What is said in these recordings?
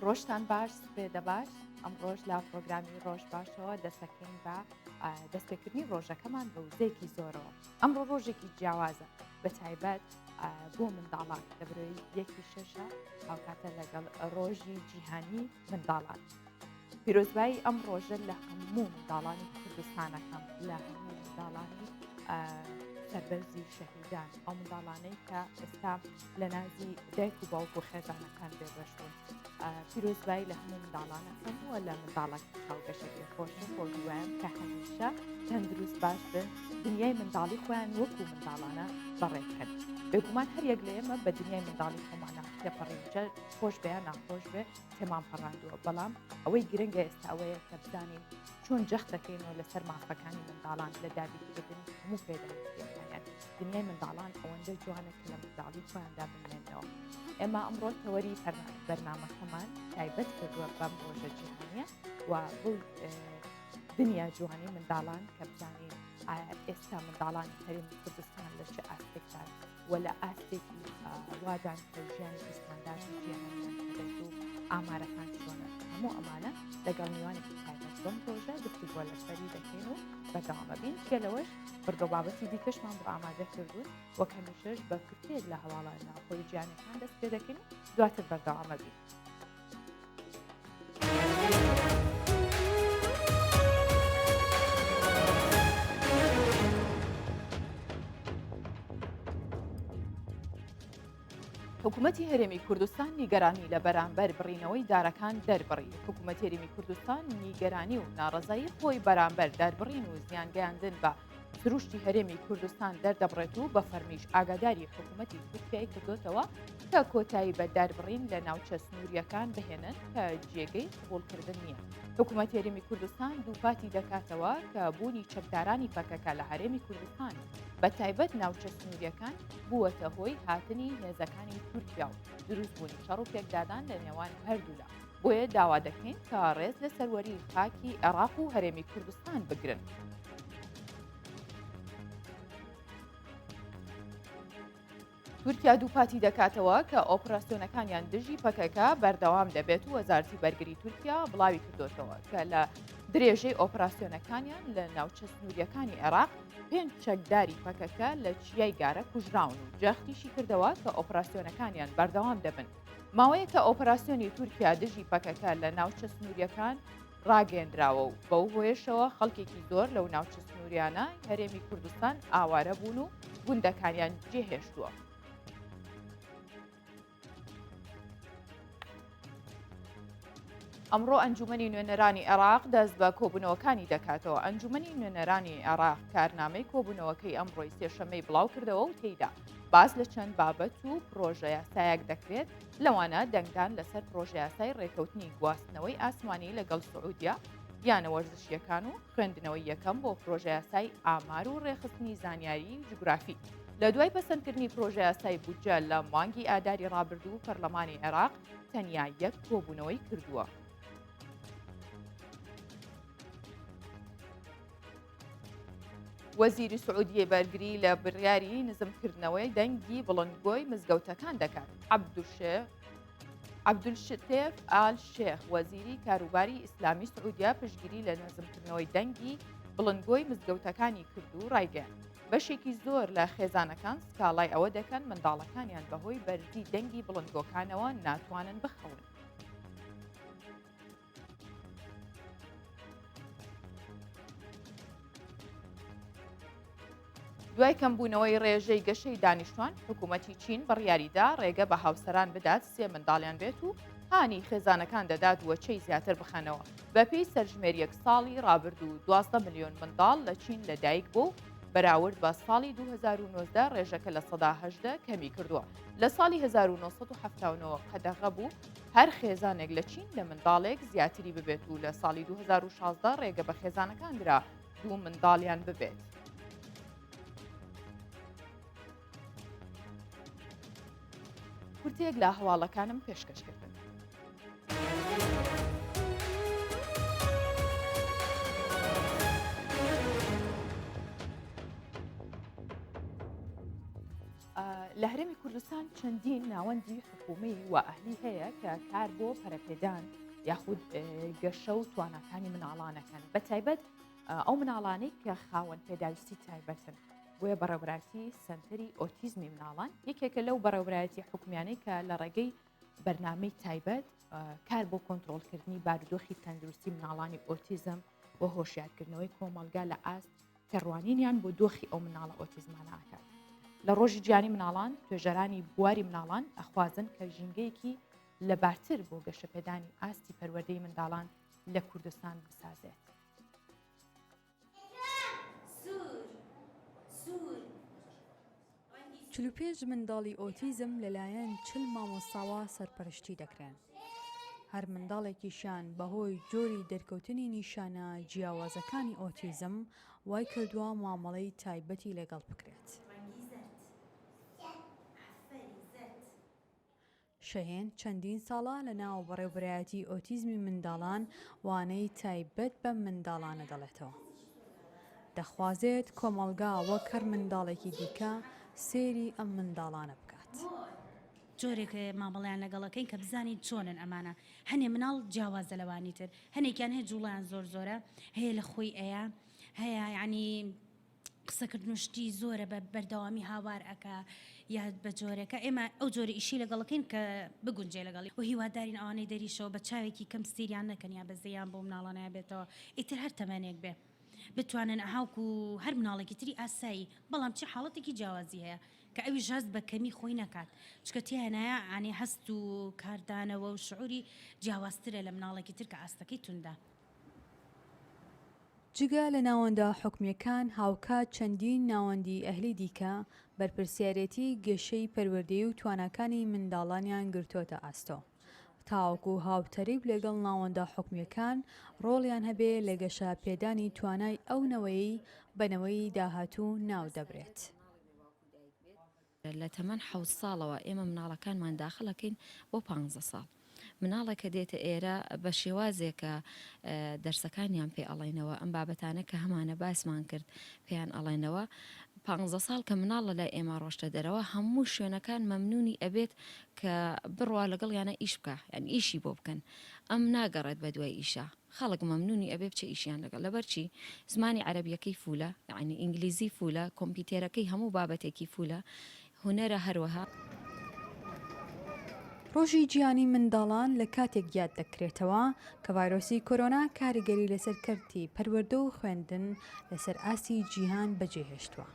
ڕۆژتان باش سپێدە باش ئەم ڕۆژ لە پرۆگرامی ڕۆژ باشەوە دەسەکەین بە دەستپێکردنی ڕۆژەکەمان بە وزەیەکی زۆرەوە. ئەمڕۆ ڕۆژێکی جیاوازە بە تایبەت بۆ منداڵان لە بەرەوەی یەکی شەشە هاوکاتە لەگەڵ ڕۆژی جیهانی منداڵان. پیرۆزبایی ئەم ڕۆژە لە هەموو منداڵانی کوردستانەکەم لە هەموو منداڵانی سەربەرزی شەهیدان ئەو منداڵانەی کە ئێستا لە نازی دایک و باوک و خێزانەکان بێبەشبوون. پیرۆزبایی لە هەموو منداڵانەکەم وە لە منداڵک چاوگەشەی خۆشە خۆشوایان کە هەمیشە تەندروست باش بن دنیای منداڵی خۆیان وەکو منداڵانە بەڕێککەن. بێگومان هەر یەک لە ئێمە بە دنیای منداڵی خۆمانە تێپەڕینجە خۆش بەیان ناخۆش بێ تێمان پەڕاندووە، بەڵام ئەوەی گرنگە ئێستا ئەوەیە کە بزانین چۆن جەخت دەکەینەوە لەسەر مافەکانی منداڵان لە دابیکردن هەموو پێداویەکانیان. دنیای منداڵان ئەوەندە جوانە کە لە منداڵی خۆیاندا بمێنەوە. ئێمە ئەمڕۆ تەوەری بەرنامەکەمان تایبەت کردووە بەم ڕۆژە جیهانیە و بۆ دنیا جوانی منداڵان کە بزانین ئێستا منداڵانی هەرێمی کوردستان لە چه ئاستێکدان و لە ئاستێکی وادان کە ژیانی ئیسلانداری جیهانیان هەبێت و ئامارەکان چۆنە. هەموو ئەمانە لەگەڵ میوانی تایبەت بەم ڕۆژە گفتوگۆ لەسەری دەکەین و بەردەوامە بین. گەلەوەش بەردەوابەتی دیکەشمان بۆ ئامادە کردوون و کەمیشەش بە کورتێک لە هەواڵان ناوخۆی گیانەکان دەست پێ دەکەین و دواتر بەردەوامە بین. حکوومەتی هەرێمی کوردستان نیگەرانی لە بەرامبەر بڕینەوەی دارەکان دەربڕی. حکوومەتی هەرێمی کوردستان نیگەرانی و ناڕەزایی خۆی بەرامبەر دەربڕین و زیانگەیاندن بە سروشتی هەرێمی کوردستان دەردەبڕێت و بە فەرمیش ئاگاداری حکوومەتی تورکیای کردوتەوە کە کۆتایی بە دەربڕین لە ناوچە سنووریەکان بهێنن کە جێگەی قبولکردن نییە. حکوومەتی هەرێمی کوردستان دووپاتی دەکاتەوە کە بوونی چەکدارانی پەکەکە لە هەرێمی کوردستان بە تایبەت ناوچە سنووریەکان بووەتە هۆی هاتنی هێزەکانی تورکیا و دروستبوونی شەڕ و پێکدادان لە نێوان هەردوولا. بۆیە داوا دەکەین کە ڕێز لە سەروەری خاکی عێراق و هەرێمی کوردستان بگرن. تورکیا دووپاتی دەکاتەوە کە ئۆپراسیۆنەکانیان دژی پەکەکە بەردەوام دەبێت و وەزارەتی بەرگری تورکیا بڵاوی کردوتەوە کە لە درێژەی ئۆپراسیۆنەکانیان لە ناوچە سنووریەکانی عێراق 5 چەکداری پەکەکە لە چیای گارە کوژراون و جەختیشی کردەوە کە ئۆپراسیۆنەکانیان بەردەوام دەبن. ماوەیە کە ئۆپراسیۆنی تورکیا دژی پەکەکە لە ناوچە سنووریەکان ڕاگەیەندراوە و بەو هۆیشەوە خەڵکێکی زۆر لەو ناوچە سنووریانە هەرێمی کوردستان ئاوارە بوون و گوندەکانیان جێهێشتووە. ئەمڕۆ ئەنجومەنی نوێنەرانی عێراق دەست بە کۆبوونەوەکانی دەکاتەوە. ئەنجومەنی نوێنەرانی عێراق کارنامەی کۆبوونەوەکەی ئەمڕۆی سێشەمەی بڵاو کردەوە و تێیدا باس لە چەند بابەت و پرۆژە یاسایەک دەکرێت، لەوانە دەنگدان لەسەر پرۆژە یاسای ڕێکەوتنی گواستنەوەی ئاسمانی لەگەڵ سعودیا یانە وەرزشیەکان و خوێندنەوەی یەکەم بۆ پرۆژە یاسای ئامار و ڕێخستنی زانیاری و جوگرافی. لە دوای پەسەندکردنی پرۆژە یاسای بودجە لە مانگی ئاداری ڕابردوو پەرلەمانی عێراق تەنیا یەک کۆبوونەوەی کردووە. وەزیری سعودیە بەرگری لە بڕیاری نزمکردنەوەی دەنگی بڵندگۆی مزگەوتەکان دەکات. عەبدولشتێف ئال شێخ وەزیری کاروباری ئیسلامی سعودیا پشتگیری لە نزمکردنەوەی دەنگی بڵندگۆی مزگەوتەکانی کرد و ڕایگەیاند بەشێکی زۆر لە خێزانەکان سکاڵای ئەوە دەکەن منداڵەکانیان بەهۆی بەرزی دەنگی بڵندگۆکانەوە ناتوانن بخەون. دوای کەمبوونەوەی ڕێژەی گەشەی دانیشتوان، حکوومەتی چین بڕیاریدا ڕێگە بە هاوسەران بدات 3 منداڵیان بێت و هانی خێزانەکان دەدات وەچەی زیاتر بخەنەوە. بەپێی سەرژمێریەک ساڵی ڕابردوو 12 ملیۆن منداڵ لە چین لەدایک بوو بەراورد بە ساڵی 2019 ڕێژەکە لە 18 کەمی کردووە. لە ساڵی 1970 قەدەغە بوو هەر خێزانێک لە چین لە منداڵێک زیاتری ببێت و لە ساڵی 2016 ڕێگە بە خێزانەکان درا 2 منداڵیان ببێت. کورتێک لە هەواڵەکانم پێشکەشکردن. لە هەرێمی کوردستان چەندین ناوەندی حکوومی و ئەهلی هەیە کە کار بۆ پەرەپێدان یاخود گەشە و توانەکانی مناڵانەکەن بە تایبەت ئەو مناڵانەی کە خاوەن پێداویستی تایبەتن بۆیە بەڕێوەبراتی سنتەری ئۆتیزمی مناڵان یەکێکە لەو بەڕێوەبراتی حکومیانەی کە لە ڕێگەی بەرنامەی تایبەت کار بۆ کۆنتترۆلکردنی بارودۆخی تەندروستی مناڵانی ئۆتیزم بۆ هۆشیارکردنەوەی کۆمەلگا لە ئاست کە ڕوانینیان بۆ دۆخی ئەو مناڵە ئۆتیزمانە ئاکات. لە ڕۆژی گیانی مناڵان توێژەرانی بواری مناڵان ئەخوازن کە ژینگەیەکی لەبارتر بۆ گەشەپێدانی ئاستی پەروەردەی منداڵان لە کوردستان بسازێت. چلوپێژ منداڵی ئۆتیزم لەلایەن چل مامۆستاوە سەرپەرشتی دەکرێن. هەر منداڵێکیشان بەهۆی جۆری دەرکەوتنی نیشانە جیاوازەکانی ئۆتیزم وای کردووە مامەڵەی تایبەتی لەگەڵ بکرێت. شەهێن چەندین ساڵە لە ناو بەڕێوەبرایەتی ئۆتیزمی منداڵان وانەی تایبەت بە منداڵانە دەڵێتەوە. دەخوازێت کۆمەلگا وەک هەر منداڵێکی دیکە سێری ئەم منداڵانە بکات. جۆرێک مامەڵیان لەگەڵەکەین کە بزانین چۆنن ئەمانە هەنێ مناڵ جیاواز لەوانی تر هەنێکیان هەیە جوڵیان زۆرە هەیە لە خۆی ئەیە هەیە ینی قسەکردنوشتی زۆرە بە بەردەوامی هاوار ئەکا یا بە جۆرەکە ئێمە ئەو جۆرە ئیشی لەگەڵەکەین کە بگونجێ لەگەڵی و هیوادارین ئەوانەی دەریشەوە بە چاوێکی کەم ستیریان نەکەن یا بەزەیان بۆ مناڵانە بێتەوە ئیتر هەر تەمەنێک بێ بتوانن ئەهاوکو هەر مناڵێکی تری ئاسایی بەڵام چی حاڵەتێکی جیاوازی هەیە کە ئەوی ژاست بە کەمی خۆی نەکات چکەتی هەنایە ئانی هەست و کاردانەوە و شعوری جیاوازترە لە مناڵێکی تر کە ئاستەکەی توندا. جگە لە ناوەندا حکومیەکان هاوکات چەندین ناوەندی ئەهلی دیکە بەرپرسیارەتی گەشەی پەروەردەیی و توانەکانی منداڵانیان گرتوۆتە ئاستۆ. تاوەکو هاوتەریب لەگەڵ ناوەندا حکومیەکان ڕۆڵیان هەبێ لە گەشە پێدانی توانای ئەو نەوەیەی بەنەوەی داهاتوو ناو دەبرێت. لە تەمەەن 7 ساڵەوە ئێمە مناڵەکانمان داخڵەکەین بۆ 15 ساڵ. مناڵێک کە دێتە ئێرە بە شێوازێکە دەرسەکانیان پێ ئەڵێنەوە ئەم بابەتانە کە هەمانە باسمان کرد پێیان ئەڵێنەوە 15 ساڵ کە مناڵە لای ئێمە ڕۆشتە دەرەوە هەموو شوێنەکان مەمنونی ئەبێت کە بڕوا لەگەڵ یانە ئیش بکە یعنی ئیشی بۆ بکەن ئەم ناگەڕێت بە دوای ئیشە خەڵک مەمنونی ئەبێ بچە ئیشیان لەگەڵ لەبەرچی زمانی عەرەبیەکەی فولە یعنی ئینگلیزی فولە کۆمپیوتێرەکەی هەموو بابەتێکی فولە هونەرە هەروەها. ڕۆژی گیانی منداڵان لە کاتێک یاد دەکرێتەوە کە ڤایرۆسی کۆرۆنا کاریگەری لەسەر کەرتی پەروەردە و خوێندن لەسەر ئاسی جیهان بەجێهێشتووە.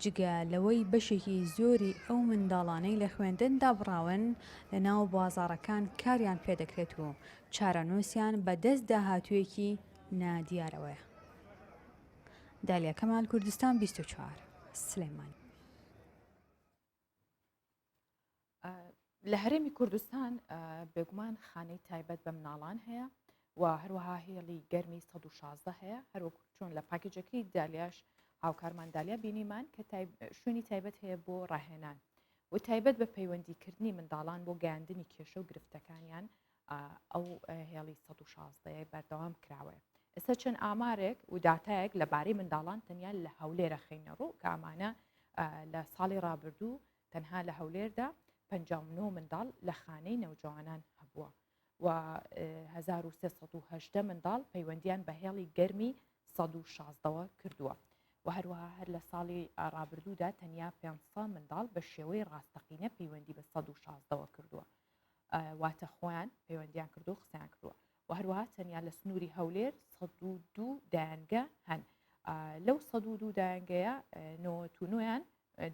جگە لەوەی بەشێکی زۆری ئەو منداڵانەی لە خوێندن دابڕاون لە ناو بازاڕەکان کاریان پێدەکرێت و چارەنووسیان بە دەست داهاتوویەکی نادیارەوەیە. دالیا کەمال، کوردستان 24 سلێمانی. لە هەرێمی کوردستان بێگومان خانەی تایبەت بە مناڵان هەیە و هەروەها هێڵی گەرمی 116 هەیە هەروەکو چۆن لە پاکێجەکەی دالیاش هاوکارمان دالیا بینیمان کە شوێنی تایبەت هەیە بۆ ڕاهێنان و تایبەت بە پەیوەندیکردنی منداڵان بۆ گەیاندنی کێشە و گرفتەکانیان ئەو هێڵی 116 بەردەوام کراوەیە. ئێستا چەند ئامارێک و داتایەک لەبارەی منداڵان تەنیا لە هەولێرە خینەڕوو کە ئەمانە لە ساڵی ڕابردوو تەنها لە هەولێردا 59 منداڵ لە خانەی نەوجوانان هەبووە و 1380 منداڵ پەیوەندیان بە هێڵی گەرمی 116 کردووە و هەروەها هەر لە ساڵی ڕابردوودا تەنیا 500 منداڵ بە شێوەی ڕاستەقینە پەیوەندی بە 116 کردووە واتە خۆیان پەیوەندیان کردو و قسەیان کردووە و هەروەها تەنیا لە سنووری هەولێر 102 دایانگە هەن لەو 102 دایانگەیە 99یان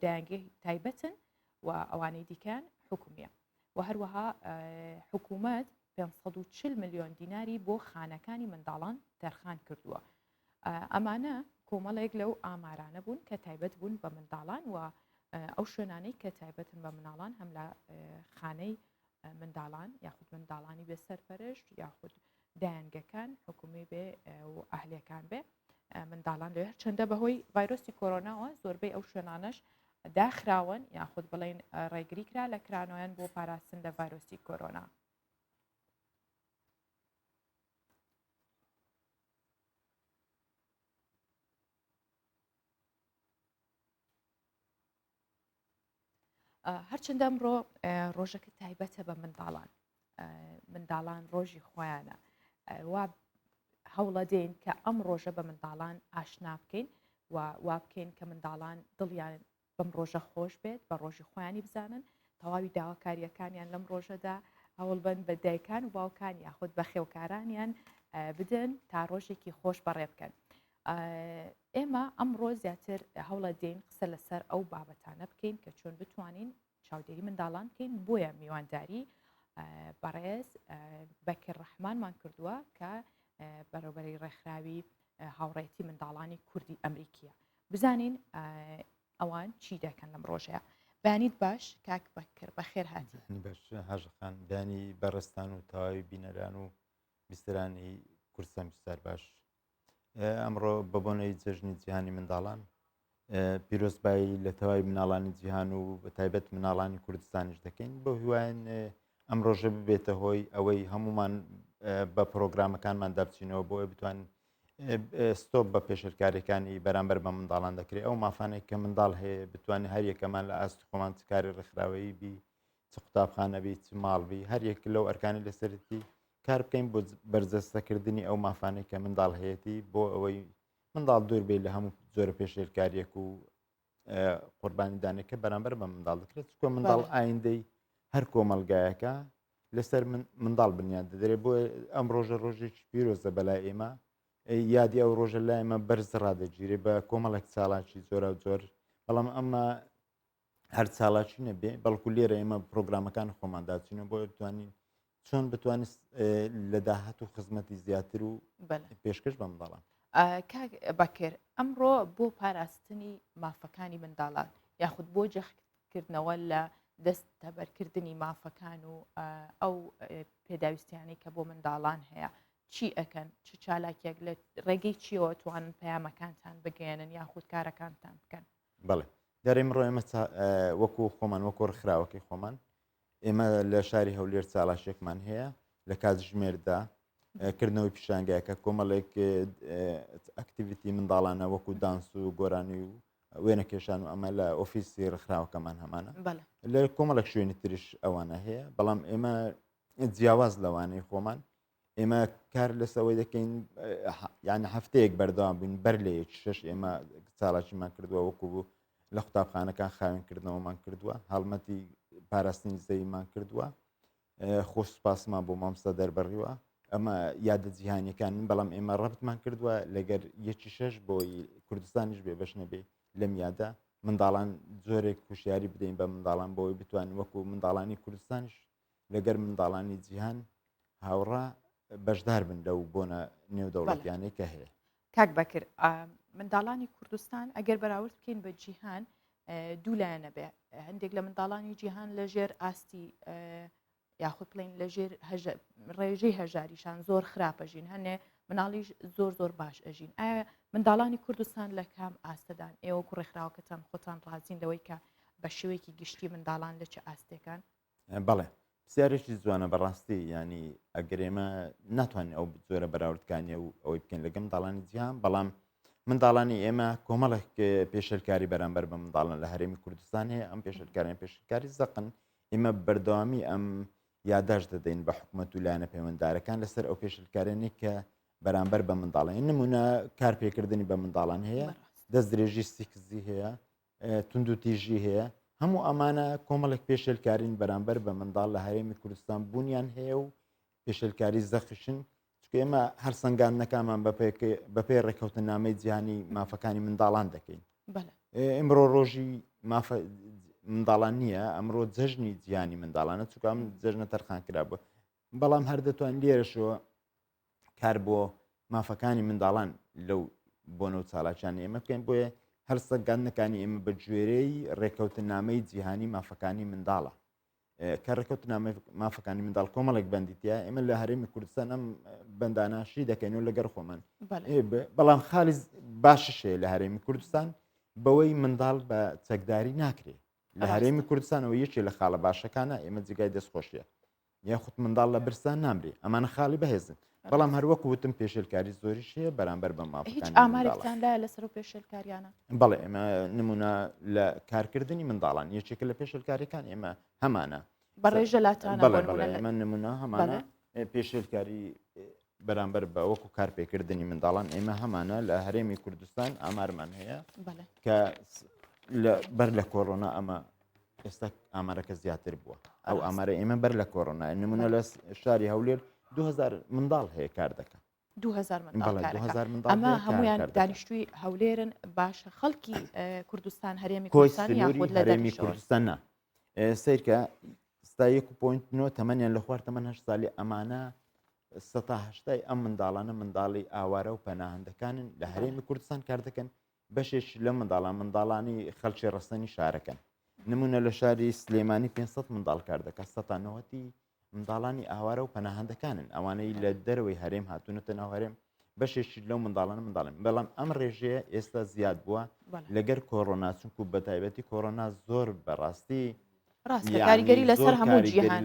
دایانگەی تایبەتن و ئەوانەی دیکەن حکومیە و هەروەها حکوومەت 540 ملیۆن دیناری بۆ خانەکانی منداڵان تەرخان کردووە. ئەمانە کۆمەڵێک لەو ئامارانە بوون کە تایبەت بوون بە منداڵان و ئەو شوێنانەی کە تایبەتن بە مناڵان هەم لە خانەی منداڵان یاخود منداڵانی بێ سەرپەرشت یاخود دایانگەکان حکومی بێ و ئەهلەکان بێ منداڵان لێ چەندە بەهۆی ڤایرۆسی کۆرۆناوە زۆربەی ئەو شوێنانەش داخراون یاخود بڵێن ڕێگری کرا لە کرانۆیان بۆ پاراستن لە ڤایرۆسی کۆرۆنا. هەرچەندە ئەمڕۆ ڕۆژەکە تایبەتە بە منداڵان ڕۆژی خۆیانە وا هەوڵە دێن کە ئەم ڕۆژە بە منداڵان ئاشنا بکەین و وا بکەین کە منداڵان دڵیان بەم ڕۆژە خۆش بێت بە ڕۆژی خۆیانی بزانن تەواوی داواکاریەکانیان لەم ڕۆژەدا هەوڵبن بە دایکان و باوکان یاخود بە خێوکارانیان بدەن تا ڕۆژێکی خۆش بەڕێ بکەن. ئێمە ئەمڕۆ زیاتر هەوڵە دێن قسە لەسەر ئەو بابەتانە بکەین کە چۆن بتوانین چاودێری منداڵان بکەین بۆیە میوانداری بەڕێز بەکر ڕەحمانمان کردووە کە بەڕێوەبەری ڕێکخراوی هاوڕێتی منداڵانی کوردی ئەمریکیە بزانین ئەوان چی دەکەن لەم ڕۆژەیە. بەیانیت باش کاک بەکر بەخێر هاتی. باش هاژەخان بەیانی بەڕستان و تەواوی بینەران و بیسترانی کورسان بیستار باش. ئەمڕۆ بە بۆنەی جەژنی جیهانی منداڵان پیرۆزبایی لە تەواوی مناڵانی جیهان و بە تایبەت مناڵانی کوردستانیش دەکەین بۆ هیوایان ئەم ڕۆژە ببێتە هۆی ئەوەی هەمومان بە پرۆگرامەکانمان دەبچینەوە بۆ بتوان ستۆپ بە پێشرکاریەکانی بەرامبەر بە منداڵان دەکرێت ئەو مافانێک کە منداڵ هەیە بتوانێت هەر یەکەمان لە ئاست خۆمان چ کاری ڕێکخراوەیی بی چ قوتابخانەبی چ ماڵبی هەر یەک لەو ئەرکانی لەسەرەتی کار بکەین بۆ بەرجەستەکردنی ئەو مافانێک کە منداڵ هەیەی بۆ ئەوەی منداڵ دوور بێت لە هەموو زۆرە پێشێرکاریەک و قوربانی دانێکە بەرامبەر بە منداڵ دەکرێت چکۆ منداڵ ئایندەی هەر کۆمەلگایەکە لەسەر منداڵ بنیان دەدرێت بۆ ئەم ڕۆژە ڕۆژێکی پیرۆزە بەلای ئێمە یادی ئەو ڕۆژە لای ئێمە بەرز ڕادەگیرێ بە کۆمەڵێک چاڵاکی زۆرە زۆر بەڵام ئەمە هەر چاڵاکی نەبێ بەڵکو لێرە ئێمە پرۆگرامەکان خۆمانداچینە بۆ بتوانین چۆن بتوانست لە داهات و خزمەتی زیاتر و پێشکەش بە منداڵان. بەکر ئەمڕۆ بۆ پاراستنی مافەکانی منداڵان یاخود بۆ جەختکردنەوە لە دەستەبەرکردنی مافەکان و ئەو پێداویستیانی کە بۆ منداڵان هەیە چی ئەەکەن چ چالاکێک لە ڕێگەی چیەوە توانن پەیامەکانتان بگەێنن یاخود کارەکانتان بکەن. بەڵێ دەرێ ئەمڕۆ ئێمە وەکو خۆمان وەکو ڕخراوەکەی خۆمان ئێمە لە شاری هەولێر چاڵاشێکمان هەیە لە کاتژمێردا کردنەوەی پیشانگایەکە کۆمەڵێک ئەکتیڤیتی منداڵانە وەکو دانس و گۆرانی و وێنە کێشان و ئەمە لە ئۆفیسی ڕخراوەکەمان هەمانە لە کۆمەڵێک شوێنی تریش ئەوانە هەیە بەڵام ئێمە جیاواز لەوانەی خۆمان ئێمە کار لەسەوەی دەکەین یعنی هەفتەیەک بەردەوام بووین بەر لە یەک شەش ئێمە چاڵاکیمان کردووە وەکو بوو لە قوتابخانەکان خاوێنکردنەوەمان کردووە هەڵمەتی پاراستنی زەویمان کردووە خۆش سوپاسمان بۆ مامۆستا دەربڕیوە ئەمە یادە جیهانیەکان بەڵام ئێمە ڕەبتمان کردووە لەگەر یەکی شەش بۆی کوردستانیش بێ بەش نەبێ لەم یادە منداڵان زۆرێک کوشیاری بدەین بە منداڵان بۆی بتوانین وەکو منداڵانی کوردستانیش لەگەر منداڵانی جیهان هاوڕا بەشدار بن لەو بۆنە نێودەوڵەتیانەی کە هەیە. کاک بەکر منداڵانی کوردستان ئەگەر بەراورد بکەین بە جیهان دوولایەنە بێ هەندێک لە منداڵانی جیهان لەژێر ئاستی یاخود بڵین لەژێر ڕێژەی هەژاریشان زۆر خراپەژین هەنێ مناڵیش زۆر باش ئەژین ئایا منداڵانی کوردستان لە کام ئاستەدان ئێوە کوڕێکخراوەکەتان خۆتان ڕازین لەوەی کە بە شێوەیەکی گشتی منداڵان لە چه ئاستێکان؟ بەڵێ پرسیارێکی جوانە بەڕاستی ینی ئەگەر ئێمە ناتوانین ئەو زۆرە بەراوردکانیە و ئەوەی بکەین لەگەم منداڵانی جیهان بەڵام منداڵانی ئێمە کۆمەڵێک پێشەرکاری بەرامبەر بە منداڵان لە هەرێمی کوردستان هەیە ئەم پێشەرکاریان پێشکاری زەقن ئێمە بەردەوامی ئەم یاداش دەدەین بە حکوومەت و لایەنە پەیوەنددارەکان لەسەر ئەو پێشەرکارێنی کە بەرامبەر بە منداڵان نمونە کارپێکردنی بە منداڵان هەیە دەست درێژی سیکزی هەیە تونند و تیژی هەیە هەموو ئەمانە کۆمەڵێک پێشەرکارین بەرامبەر بە منداڵ لە هەرێمی کوردستان بوونیان هەیە و پێشەرکاری زەخشن چکە ئێمە هەر سەنگاندنەکانمان بەپێی ڕێکەوتنامەی جیهانی مافەکانی منداڵان دەکەین. ئەمڕۆ ڕۆژی منداڵان نییە ئەمڕۆ جەژنی جیهانی منداڵانە چکە ئەم جەژنە تەرخان کرابووە بەڵام هەر دەتوان لێرەشەوە کار بۆ مافەکانی منداڵان لەو بۆنە و چالاکیانی ئێمە بکەین بۆیە هەر سەنگاندنەکانی ئێمە بە گوێرەی ڕێکەوتنامەی جیهانی مافەکانی منداڵە کە ڕێکەوتنامەی مافەکانی منداڵ کۆمەڵێک بەندیتە ئێمە لە هەرێمی کوردستان ئەم بەنداناشی دەکەینەوە لەگەر خۆمان بەڵام خاڵی باششەیە لە هەرێمی کوردستان بەوەی منداڵ بە چەکداری ناکرێت لە هەرێمی کوردستانەوە یەکێ لە خاڵە باشەکانە ئێمە جگای دەستخۆشیە یاخود منداڵ لە برستان نامرێ ئەمانە خاڵی بەهێزن بەڵام هەروەکو وتم پێشێلکاری زۆریش هەیە بەرامبەر بە هیچ مافەکانی ئامارێکتان لایە لەسەر و پێشێلکاریانە بەڵێ ئێمە نمونە لە کارکردنی منداڵان یەکێکە لە پێشێلکاریەکان ئێمە هەمانە بەڕێژە لاتانە بەڵێ بەڵێ ئێمە نمونە هەمانە پێشێلکاری بەرامبەر بە وەکو کارپێکردنی منداڵان ئێمە هەمانە لە هەرێمی کوردستان ئامارمان هەیە کە بەر لە کۆڕۆنا ئەمە ئێستا ئامارەکە زیاتر بووە ئەو ئامارە ئێمە بەر لە کۆڕۆنا نمونە لە شاری هەولێر 2000 منداڵ هەیە کار دەکەن 2000 ئەمە هەمویان دانیشتووی هەولێرن باشە خەڵکی کوردستان هەرێمی کوردستان یاخود لە هەرێمی کوردستان نا سیرکە ستا 1.9 تەمەنیان لە خوارد تەمەەن 8 ساڵی ئەمانە 1970 ئەم منداڵانە منداڵی ئاوارە و پەناهندەکانن لە هەرێمی کوردستان کار دەکەن بەشێش لە منداڵانی خەڵکی ڕستنی شارەکەن نمونە لە شاری سلێمانی 500 منداڵ کار دەکات 1970 منداڵانی ئاوارە و پەناهندەکانن ئەوانەی لە دەروەوەی هەرێم هاتوونەتە ناو هەرێم بەشێکی لەو منداڵانە منداڵن بەڵام ئەم ڕێژەیە ئێستا زیاد بووە لەگەر کۆڕۆنا چونکو بە تایبەتی کۆڕۆنا زۆر بەڕاستی کاریگەری لەسەر هەموو جیهان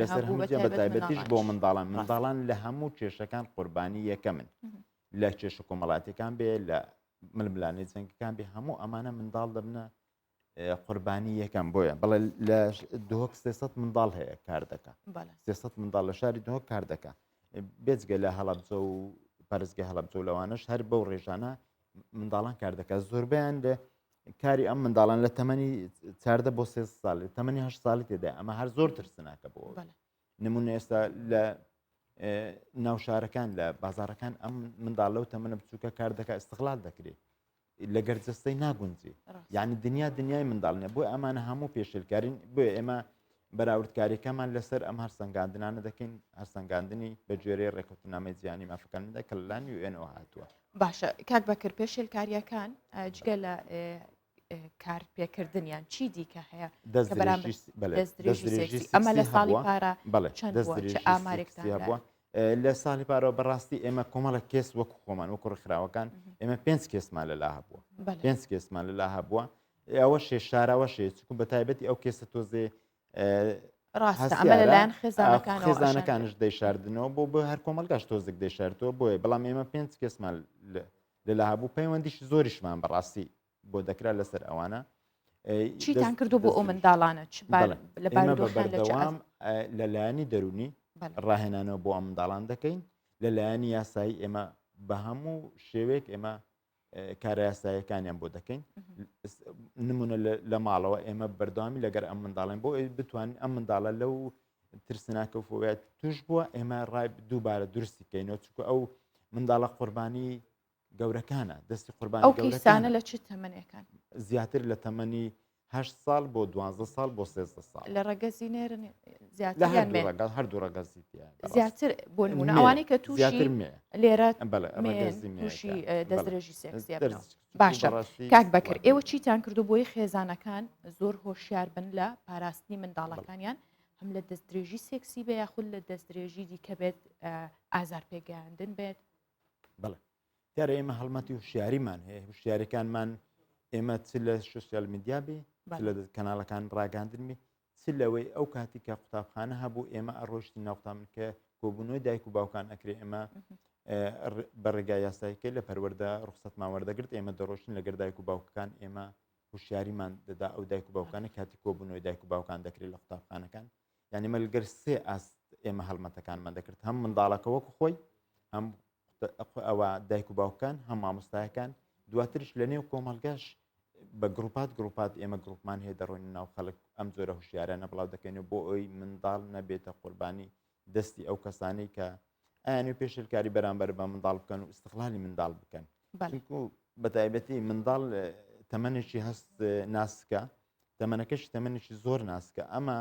بە تایبەتیش بۆ منداڵان لە هەموو کێشەکان قوربانی یەکەمن لە کێشە کۆمەڵاتەکان بێ لە ململانەی جەنگەکان بێ هەموو ئەمانە منداڵ دەبنە قوربانی یەکەم بۆیە بەڵێ لە دهۆک 300 منداڵ هەیە کار دەکات 300 منداڵ لە شاری دهۆک کار دەکات بێجگە لە هەڵەبجە و پارێزگای هەڵەبجە و لەوانەش هەر بەو ڕێژانە منداڵان کار دەکات زۆربیان لە کاری ئەم منداڵان لە تەمەنی 14 بۆ 3 ساڵی تەمەنی 8 ساڵی تێدا ئەمە هەر زۆر ترسناکە بۆ نمونە ئێستا لە ناوشارەکان لە بازارەکان ئەم منداڵە و تەمەنە بچووکە کار دەکات استقلال دەکرێت لە گەرجەستەی ناگونجی یعنی دنیای منداڵنیە بۆ ئەمانە هەموو پێشێلکارین بۆ ئێمە بەراوردکاریەکەمان لەسەر ئەم هەرسەنگاندنانە دەکەین هەرسەنگاندنی بە جێرەی ڕێکەوتنامەی جیهانی مافەکاندا کە لەلانی UN هاتووە باشە کاک بەکرد پێشێلکاریەکان جگە لە کارپێکردنیان چی دیکە هەیە ئەمە لە ساڵی پارە چەند ئامارێکتان بووە لە ساڵی پارەوە بەڕاستی ئێمە کۆمەڵە کێس وەکو خۆمان وەکو ڕێکخراوەکان ئێمە 5 کێسمان لەلا هەبووە 5 کێسمان لەلا هەبووە ئەوە شێشارەوە شێ چکو بە تایبەتی ئەو کێسە تۆزێ ڕاستە ئەمە لەلایەن خێزانەکانش دەیشاردنەوە بۆ هەر کۆمەلگاش تۆزێک دەیشاردەوە بۆیە بەڵام ئێمە 5 کێسمان لەلا هەبوو پەیوەندیش زۆریشمان بەڕاستی بۆ دەکرا لەسەر ئەوانە چیتان کردو بۆ ئەو منداڵانە لە بەردەوام لەلایەنی دەرونی ڕاهێنانەوە بۆ ئەم منداڵان دەکەین لەلایەنی یاسایی ئێمە بە هەموو شێوەیەک ئێمە کارە یاساییەکانیان بۆ دەکەین نمونە لە ماڵەوە ئێمە بەردەوامی لەگەر ئەم منداڵین بۆ بتوانین ئەم منداڵە لەو ترسناکە و فۆبیات توش بووە ئێمە ڕای دووبارە درستی کەینەوە چکو ئەو منداڵە قوربانی گەورەکانە دەستی قوربانی گەورەکانە لە چ تەمەنێکان زیاتر لە تەمەنی 8 ساڵ بۆ 12 ساڵ بۆ 13 ساڵ لە ڕەگەزی نێرن هەردوو ڕەگەزی زیاتر بۆ نمونە ئەوانەی کە تووشی لێرە تووشی دەستدرێژی سێکسیە باشە کاک بەکرد ئێوە چیتان کردو بۆی خێزانەکان زۆر هۆشیار بن لە پاراستنی منداڵەکانیان هەم لە دەستدرێژی سێکسی بێ یاخود لە دەستدرێژی دیکە بێت ئازار پێگەیاندن بێت بڵێ دیارە ئێمە هەڵمەتی هوشیاریمان هەیە هوشیاریەکانمان ئێمە چ لە سوسیال میدیا بێ لە کەناڵەکان ڕاگەاندنمی چ لەوەی ئەو کاتی کە قوتابخانە هەبوو ئێمە ئەڕۆشتی ناوقتامن کە کۆبوونەوەی دایک و باوکان ئەکرێ ئێمە بە ڕێگای یاساییکە لە پەروەردە ڕخسەتمان وەردەگرت ئێمە دەڕۆشتین لەگەر دایک و باوکەکان ئێمە هوشیاریمان دەدا ئەو دایک و باوکانە کاتی کۆبوونەوەی دایک و باوکان دەکرێت لە قوتابخانەکان یعنی مەلگەر سێ ئاست ئێمە هەڵمەتەکانمان دەکرد هەم منداڵەکە وەکو خۆی هەم ئەوە دایک و باوکان هەم مامۆستایەکان دواتریش لە نێو کۆمەلگاش بە گروپات ئێمە گروپمان هەیە دەڕۆین ناو خەڵک ئەم جۆرە هوشیارانە بڵاو دەکەینەوە بۆ ئەوی منداڵ نەبێتە قوربانی دەستی ئەو کەسانەی کە ئەیان پێشێلکاری بەرامبەر بە منداڵ بکەن و استقلالی منداڵ بکەن بە تایبەتی منداڵ تەمەنێکی هەست ناسکە تەمەنەکەش تەمەنێکی زۆر ناسکە ئەمە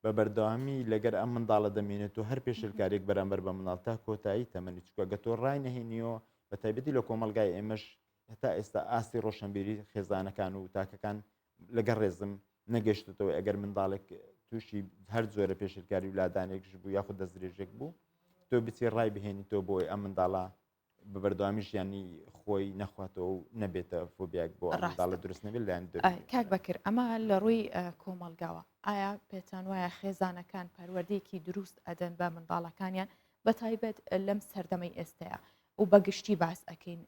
بە بەردەوامی لەگەر ئەم منداڵە دەمێنێت و هەر پێشێلکارێک بەرامبەر بە منداڵ تا کۆتایی تەمەنی چکە گە تۆ ڕای نەهێنیەوە بە تایبەتی لە کۆمەلگای ئێمەش هەتا ئێستا ئاستی ڕۆشنبیری خێزانەکان و تاکەکان لەگەر ڕێزم نەگەشتێتەوە ئەگەر منداڵێک تووشی هەر جۆرە پێشێلکاری و لادانێکش بوو یاخود دەستدرێژێک بوو تۆ بچی ڕای بهێنیتەوە بۆی ئەم منداڵە بە بەردەوامی ژیانی خۆی نەخواتەوە و نەبێتە فۆبیاک بۆ منداڵە دروست نەبێت لایەن کاک بەکرد ئەمە لە ڕووی کۆمەلگاوە ئایا پێتان وایە خێزانەکان پەروەردەیەکی دروست ئەدەن بە منداڵەکانیان بە بە تایبەت لەم سەردەمەی ئێستەیە و بەگشتی باس ئەەکەین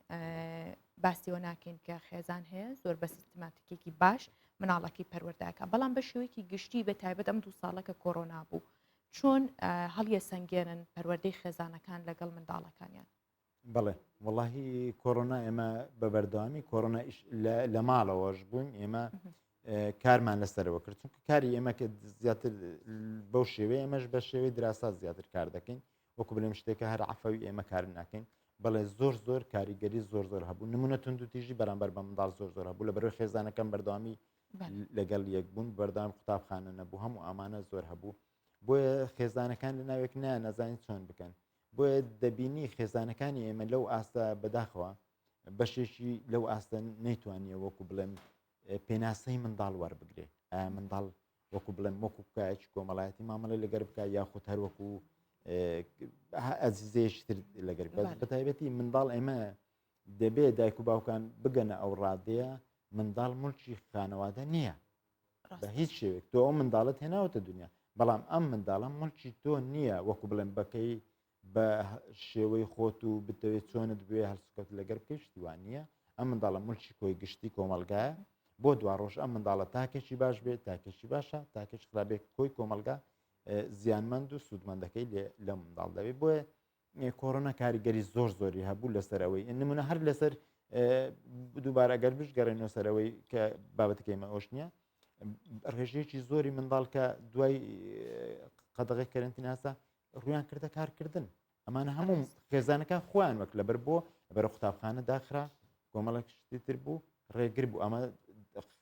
باسیەوە ناکەین کە خێزان هەیە زۆر بە سیستماتیکێکی باش مناڵەکەی پەروەرداکە بەڵام بە شێوەیەکی گشتی بە تایبەت ئەم 2 ساڵەکە کۆڕۆنا بوو چۆن هەڵیە سەنگێنن پەروەردەی خێزانەکان لەگەڵ منداڵەکانیان بڵێ وڵی کۆڕۆنا ئێمە بە بەردەوامی کۆڕۆنا لە ماڵەوەش بووین ئێمە کارمان لەسەرەوە کرد چونکە کاری ئێمە کە زیاتر بەو شێوەیە ئێمەش بە شێوەی دراسا زیاتر کار دەکەین وەکو بڵێم شتێکە هەر عفەوی ئێمە کار ناکەین بەڵێ زۆر کاریگەری زۆر هەبوو نمونە تونند و تیژی بەرامبەر بە منداڵ زۆر هەبوو لە بەرەوەی خێزانەکەم بەردەوامی لەگەڵ یەک بوون بەردام قوتابخانە نەبوو هەموو ئامانە زۆر هەبوو بۆیە خێزانەکان لە ناوێک نەزانین چۆن بکەن بۆیە دەبینی خێزانەکانی ئێمە لەو ئاستا بەداخەوە بەشێکی لەو ئاستە نەیتوانیە وەکو بڵێم پێناسەی منداڵ وەربگرێ منداڵ وەکو بڵێم وەکو بکایەکی کۆمەڵایەتی مامەڵی لەگەر بکە یاخود هەر وەکو ئەزیزێشتر لەگەر بەتایبەتی منداڵ ئێمە دەبێ دایک و باوکان بگەنە ئەو ڕادەیە منداڵ مولکی خانەوادە نییە بە هیچ شێوێک تۆ ئەو منداڵت هێناوەتە دنیا بەڵام ئەم منداڵە مولکی تۆ نییە وەکو بڵێم بەکەی بە شێوەی خۆت و بتەوێت چۆنت بوێ هەڵسکەوت لەگەر بکەیشتیوان نییە ئەم منداڵە مولکی کۆی گشتی کۆمەلگایە بۆ دوا ڕۆژ ئەم منداڵە تاکێکی باش بێت تاکێکی باشە تاکێش خراپێک کۆی کۆمەلگا زیانمەند و سوودمەندەکەی لە منداڵ دەوێت بۆیە کۆڕۆنا کاریگەری زۆری هەبوو لەسەرەوەی نمونە هەر لەسەر دووبارە ئەگەر بشگەڕێنەوە سەرەوەی کە بابەتەکەی ئێمە ئەوش نییە ڕێژەیەکی زۆری منداڵ کە دوای قەدەغی کەرنتیناسا ڕویان کردە کارکردن ئەمانە هەموو خێزانەکە خۆیان وەک لەبەر بۆ بەرە قوتابخانە داخرا کۆمەڵک شتی تر بوو ڕێگر بوو ئەمە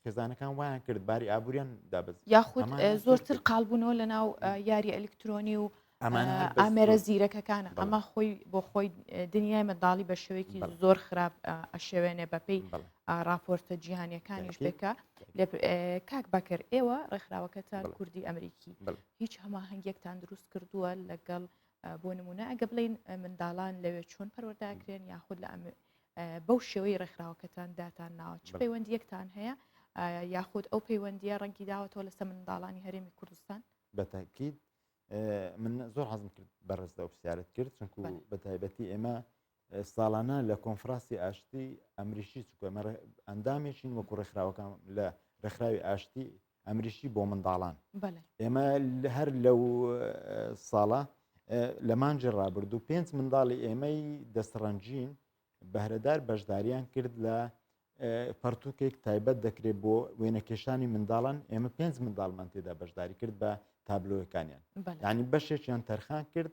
خێزانەکان وایان کرد باری ئابوووریان دابز یاخود زۆرتر قالبوونەوە لە ناو یاری ئەلکترۆنی و ئامێرە زیرەکەکانە ئەمە خۆی بۆ خۆی دنیای منداڵی بە شێوەیەکی زۆر خراپ ئەشێوێنێ بەپێی راپۆرتە جیهانیەکانیش بێکە کاک بەکرد ئێوە ڕێکخراوەکەتان کوردی ئەمریکی هیچ هەماهەنگێکتان دروست کردووە لەگەڵ بۆ نمونە ئەگە بڵین منداڵان لەوێ چۆن پەروەرداکرێن یاخود لە بەو شێوەی ڕێکخراوەکەتان داتان ناوە چ پەیوەندیەکتان هەیە یاخود ئەو پەیوەندیە ڕەنگی داوەتەوە لەسەر منداڵانی هەرێمی کوردستان بەتاکید من زۆر حەزم کرد بەڕێزدا و پرسیارت کرد چونکو بە تایبەتی ئێمە ساڵانە لە کۆنفراسی ئاشتی ئەمریشی چکە ئەندامێکین وەکو ڕێکخراوەکان لە ڕێکخراوی ئاشتی ئەمریشی بۆ منداڵان ئێمە هەر لەو ساڵە لە مانجی ڕابردوو 5 منداڵی ئێمەی دەستڕەنجین بەهرەدار بەشداریان کرد لە پەرتووکێک تایبەت دەکرێت بۆ وێنەکێشانی منداڵان ئێمە 5 منداڵمان تێدا بەشداری کرد بە تابلۆیەکانیان یعنی بەشێکیان تەرخان کرد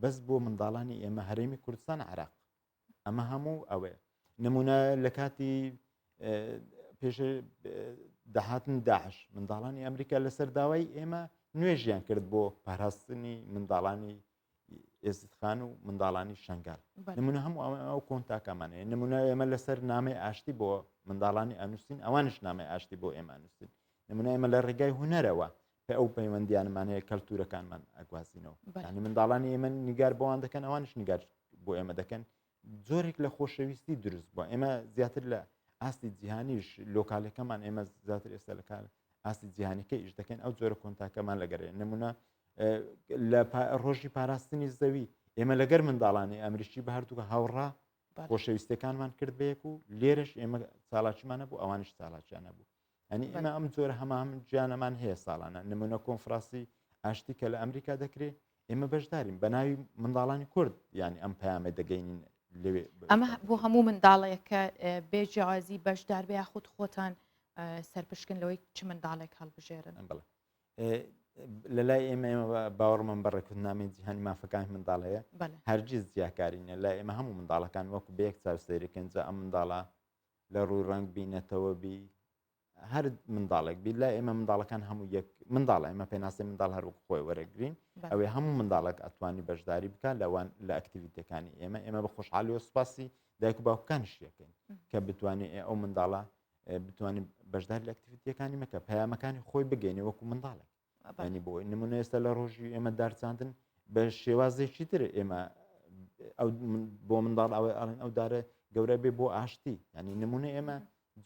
بەس بۆ منداڵانی ئێمە هەرێمی کوردستان عراق ئەمە هەموو ئەوەیە نمونە لە کاتی پێش داهاتن داعش منداڵانی ئەمریکا لەسەر داوای ئێمە نوێژیان کرد بۆ پاراستنی منداڵانی ئێزیدخان و منداڵانی شنگال نمونە هەموو ئەو کۆنتاکەمانەیە نمونە ئێمە لەسەر نامەی ئاشتی بۆ منداڵانی ئەنووسین ئەوانش نامەی ئاشتی بۆ ئێمە نووسین نمونە ئێمە لە ڕێگای هوەرەوە پێ ئەو پەیوەندیانمان هەیە کەلتورەکانمان ئەگوازینەوە ینی منداڵانی ئێمە نیگار بۆوان دەکەن ئەوانش نیگار بۆ ئێمە دەکەن زۆرێک لە خۆشەویستی دروست بووە ئێمە زیاتر لە ئاستی جیهانیش لۆکالەکەمان ئێمە زیاتر ئێستا لە کار ئاستی جیهانیکە ئیش دەکەن ئەو جۆرە کۆنتاکەمان لەگەرێن نمونە لە ڕۆژی پاراستنی زەوی ئێمە لەگەر منداڵانی ئەمریکی بە هەردووکە هاوڕا خۆشەویستەکانمان کرد بەیەک و لێرەش ئێمە چالاکیمانە بوو ئەوانش چالاکیانە بوو ئەنی ئێمە ئەم جۆرە هەمان گیانەمان هەیە ساڵانە نمونە کۆنفراسی ئاشتی کە لە ئەمریکا دەکرێت ئێمە بەشدارین بە ناوی منداڵانی کورد ینی ئەم پەیامە دەگەینین لەوێ ئەمە بۆ هەموو منداڵەیەکە بێجیازی بەشدار بێ یاخود خۆتان سەرپشکن لەوەی چ منداڵێک هەڵبژێرن لە لای ئێمە باوەڕمان بە ڕێکوتنامەی جیهانی مافەکانی منداڵ هەیە هەرگیز جیاکارینە لای ئێمە هەموو منداڵەکان وەکو بەیەک چاوسەیرەکەنجە ئەم منداڵە لە ڕووی ڕنگ بینێتەوە بی هەر منداڵێک بی لای ئێمە منداڵەکان هەموو یەک منداڵ ئێمە پێناسی منداڵ هەروەکو خۆی وەرەگرین ئەوێ هەموو منداڵێک ئەتوانی بەشداری بکە لەوان لە ئەکتیویتەکانی ئێمە بە خۆشحالی و سوپاسی دایک و باوکانیش یەکەین کە بتوانێت ئەو منداڵە بتوانین بەشداری لە ئەکتیویتەکانی مەکە پەیامەکانی خۆی بگەینێ وەکو منداڵێک ینی بۆ نمونە ئێستا لە ڕۆژی ئێمە دارچاندن بە شێوازێکی تر ئێمە بۆ منداڵ ئەو دارە گەورە بێ بۆ ئاشتی ینی نمونە ئێمە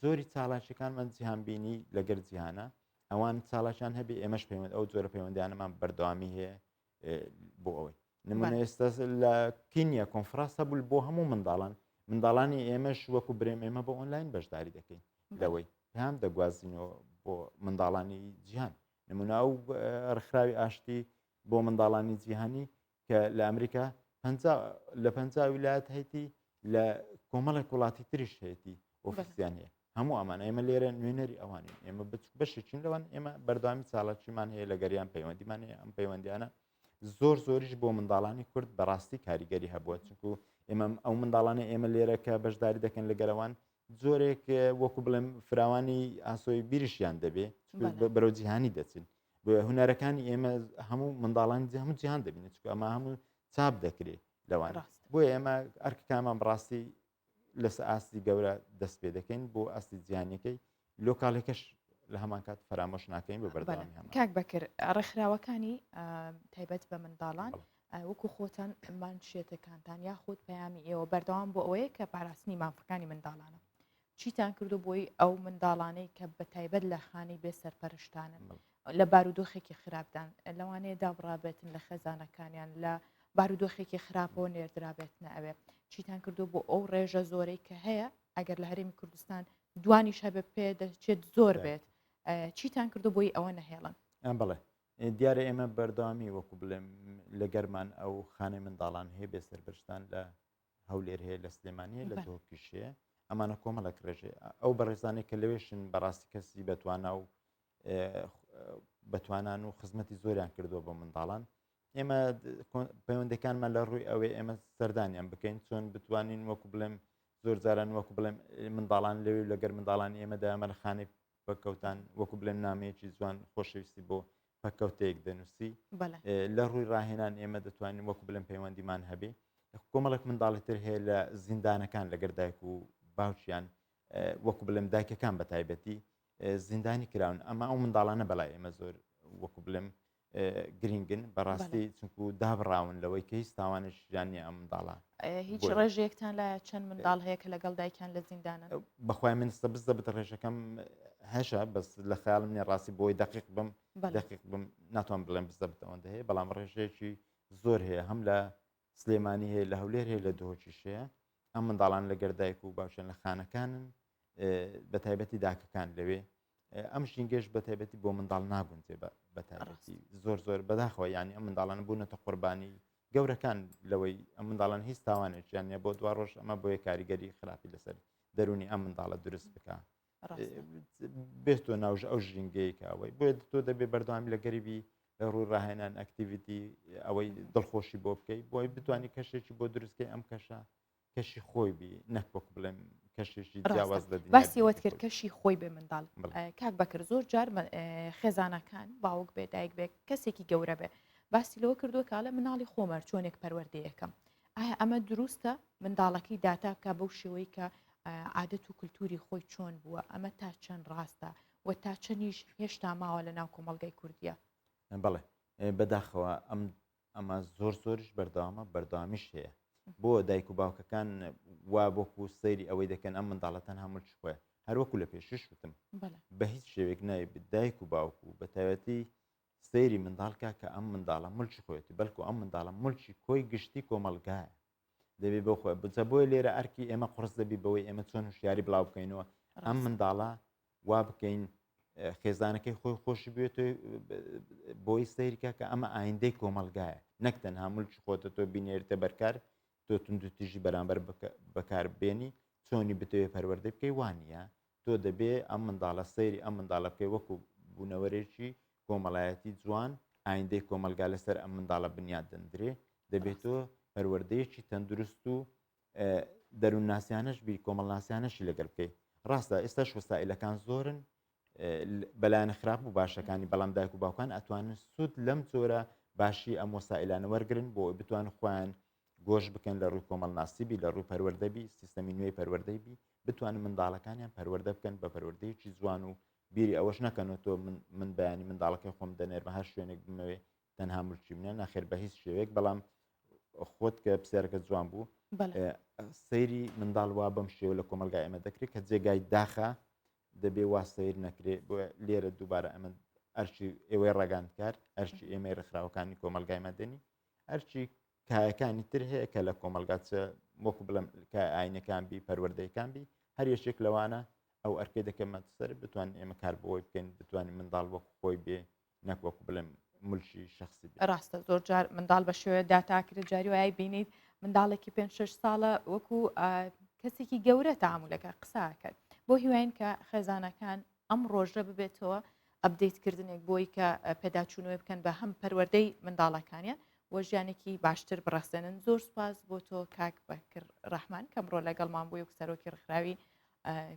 زۆری چالاکیەکانمان جیهانبینی لەگەر جیهانە ئەوان چالاکیان هەبێ ئێمەش پەیوەند ئەو جۆرە پەیوەندیانەمان بەردەوامی هەیە بۆ ئەوەی نمونە ئێستا لە کینیا کۆنفرانس هەبوو بۆ هەموو منداڵانی ئێمەش وەکو برێم ئێمە بۆ ئۆنلاین بەشداری دەکەین لەوەی پێیان دەگوازینەوە بۆ منداڵانی جیهان نمونە ئەو ڕخراوی ئاشتی بۆ منداڵانی جیهانی کە لە ئەمریکا لە 50 ویلایەت هەیەی لە کۆمەڵێک وڵاتی تریش هەیەی ئۆفیسیان هەیە هەموو ئەمان ئێمە لێرە نوێنەری ئەوانین ئێمە بەشێکین لەوان ئێمە بەردامی ساڵاتچیمان هەیە لە گەریان پەیوەندیمان هەیە ئەم پەیوەندیانە زۆریش بۆ منداڵانی کورد بەڕاستی کاریگەری هەبووە چونکو ئێمە ئەو منداڵانی ئێمە لێرە کە بەشداری دەکەن لە گەرەوان زۆرێک وەکو بڵێم فراوانی ئاسۆی بیریشیان دەبێ بەرەو جیهانی دەچن هونەرەکانی ئێمە هەموو منداڵانی هەموو جیهان دەبینێت چکو ئەمە هەموو چاپ دەکرێت لەوان بۆیە ئێمە ئەرکەکانمان بڕاستی لەس ئاستی گەورە دەست پێ دەکەین بۆ ئاستی جیهانیەکەی لۆکاڵێکەش لە هەمان کات فرامۆش ناکەین بە بەردەوامی هەمان کاک بەکر ڕێکخراوەکانی تایبەت بە منداڵان وەکو خۆتان مانشێتەکانتان یاخود پەیامی ئێوە بەردەوام بۆ ئەوەیە کە پاراستنی مافەکانی منداڵانە چیتان کردو بۆی ئەو منداڵانەی کە بە تایبەت لە خانەی بێ سەرپەرشتانن لە بارودۆخێکی خراپدان لەوانەیە دابڕابێتن لە خێزانەکانیان لە بارودۆخێکی خراپەوە نێردرابێتنە ئەوێ چیتان کردو بۆ ئەو ڕێژە زۆرەی کە هەیە ئەگەر لە هەرێمی کوردستان دوانیش هەبێ پێ دەچێت زۆر بێت چیتان کردو بۆی ئەوە نەهێڵن بڵێ دیارە ئێمە بەردەوامی وەکو بڵێم لە گەرمان ئەو خانەی منداڵان هەیە بێ سەربەرشتان لە هەولێر هەیە لە سلێمانیە لە تۆکیشەیە ئەمانە کۆمەڵک ڕێژێ ئەو بەڕێزانێک کە لەوێشن بەڕاستی کەسی بەتوانە و بەتوانان و خزمەتی زۆریان کردووە بە منداڵان ئێمە پەیوەندەکانمان لە ڕووی ئەوەی ئێمە سەردانیان بکەین چۆن بتوانین وەکو بڵێم زۆر جاران وەکو بڵێم منداڵان لەوێ لەگەر منداڵان ئێمە دەیامە لە خانەی پەکەوتان وەکو بڵێم نامەیەکی جوان خۆشەویستی بۆ پەکەوتەیەک دەنووسی لە ڕووی ڕاهێنان ئێمە دەتوانین وەکو بڵێم پەیوەندیمان هەبێ کۆمەڵک منداڵتر هەیە لە زیندانەکان لەگەر دایک و باوچیان وەکو بڵێم دایکەکان بە تایبەتی زیندانی کراون ئەمە ئەو منداڵانە بەلای ئێمە زۆر وەکو بڵێم گرنگن بەڕاستی چونکو دابڕاون لەوەی کە هیچ تاوانش ژیانی ئەم منداڵە هیچ ڕێژێکتان لە چەند منداڵ هەیە کە لەگەڵ دایکان لە زیندانە بەخوای منستە بزە بتە ڕێژەکەم هەشە بەس لە خەیاڵم نیە ڕاستی بۆی دقیق بم ناتوان بڵێم بزە بتەوەندە هەیە بەڵام ڕێژەیەکی زۆر هەیە هەم لە سلێمانی هەیە لە هەولێر هەیە لە دۆچیشەیە ئەم منداڵان لەگەر دایک و باوشێن لە خانەکانن بە تایبەتی داکەکان لەوێ ئەم ژینگەش بە تایبەتی بۆ منداڵ ناگونجێ بە تایبەتی زۆر بەداخەوە ینی ئەم منداڵانە بوونەتە قوربانی گەورەکان لەوەی ئەم منداڵان هیچ تاوانێکیان نیە بۆ دوا ڕۆژ ئەمە بۆیە کاریگەری خراپی لەسەر دەرونی ئەم منداڵە دروست بکە بێتۆ ناوژ ئەو ژینگەیەکە ئەوەی بۆیە تۆ دەبێ بەردەوامی لە گەریبی لە ڕووی ڕاهێنان ئەکتیڤیتی ئەوەی دڵخۆشی بۆ بکەیت بۆی بتانی کەشێکی بۆ دروستکەی ئەم کەشی خۆی بی نەک بڵێم کەشێکی جیاواز لە باسیەوەت کرد کەشی خۆی بێ منداڵ کاک بەکرد زۆر جار خێزانەکان باوک بێ دایک بێ کەسێکی گەورە بێ باسی لەوە کردووە کاڵە مناڵی خۆمەر چۆنێک پەروەردەیەکەم ئایا ئەمە دروستە منداڵەکەی داتا بکە بەو شێوەی کە عادەت و کولتوری خۆی چۆن بووە ئەمە تا چەند ڕاستە و تا چەندیش هێشتا ماوە لە ناو کۆمەڵگەی کوردیە بەڵێ بەداخەوە ئەمە زۆرش بەردەوامیش هەیە بۆ دایک و باوکەکان وا بۆکو سەیری ئەوەی دەکەن ئەم منداڵەتەن هەموو چخۆە هەروەکو لە پێشش وتم بە هیچ شێوێک نایە دایک و باوکو بە تایبەتی سەیری منداڵکە کە ئەم منداڵە ملکی خۆەتی بەلکو ئەم منداڵە ملکی کۆی گشتی کۆمەلگایە دەبێ بۆ خۆ بچە بۆی لێرە ئەرکی ئێمە قڕز دەبی بەوەی ئێمە چۆن هوشیاری بڵاو بکەینەوە ئەم منداڵە وا بکەین خێزانەکەی خۆی خۆشی بێتۆ بۆی سەیریکە کە ئەمە ئایندەی کۆمەلگایە نەک تەنها ملکی خۆتە تۆ بینێرتە بەرکار تۆ تونند و تیژی بەرامبەر بەکار بێنی چۆنی بتەوێ پەروەردە بکەی وانە تۆ دەبێ ئەم منداڵە سەیری ئەم منداڵە بکەی وەکو بوونەوەرێکی کۆمەڵایەتی جوان ئایندەی کۆمەلگا لەسەر ئەم منداڵە بنیاد دەندرێ دەبێت تۆ پەروەردەیەکی تەندروست و دەروونناسیانەش بی کۆمەڵناسیانەشی لەگەڵ بکەیت ڕاستە ئێستاش وەسائلەکان زۆرن بەلایەنە خراپ و باشەکانی بەڵام دایک و باوکان ئەتوانن سوود لەم جۆرە باشی ئەم وەسائلانە وەرگن بۆ بتوان خۆیان گۆش بکەن لە ڕووی کۆمەڵناسیبی لە ڕووی پەروەردەبی سیستەمی نوێی پەروەردەیبی بتوانن منداڵەکانیان پەروەردە بکەن بە پەروەردەیەکی جوان و بیری ئەوەش نەکەنەوە تۆ من بەیانی منداڵەکەی خۆم دەنێرمە هەر شوێنێک بمەوێ تەنها ملکی منە ناخێر بە هیچ شێوەیەک بەڵام خۆت کە پسیارەکە جوان بوو سەیری منداڵ وا بەم شێوە لە کۆمەلگای ئەمە دەکرێت کە جێگای داخە دەبێ وا سەیر نەکرێت بۆ لێرە دووبارە ئەمە ئەرچی ئێوەی ڕگاندکار ئەرچی ئێمەی ڕخراوەکانی کۆمەلگای مەدەنی ئەرچی تکایەکانی تر هەیە کە لە کۆمەلگاچە وەکو بڵم کە ئاینەکان بی پەروەردەیەکان بی هەر یەشێک لەوانە ئەو ئەرکێ دەکەمەتە سەر بتوانین ئێمە کار بۆی بکەین بتوانین منداڵ وەکو خۆی بێ نەک وەکو بڵێم ملکی شخصی بێ. ڕاستە زۆر جار منداڵ بە شێوەیە داتاکرێت جاری وایە بینیت منداڵێکی 5-6 ساڵە وەکو کەسێکی گەورە تامولەکە قساکرد بۆ هیواین کە خێزانەکان ئەم ڕۆژە ببێتەوە ئەبدەیتکردنێک بۆی کە پێداچوونەوەی بکەن بە هەم پەروەردەی منداڵەکانیان وە ژیانێکی باشتر بڕەخسێنن. زۆر سوپاس بۆ تۆ کاک بەکر ڕەحمان کەمڕۆ لەگەڵمان بووی و سەرۆکی ڕخراوی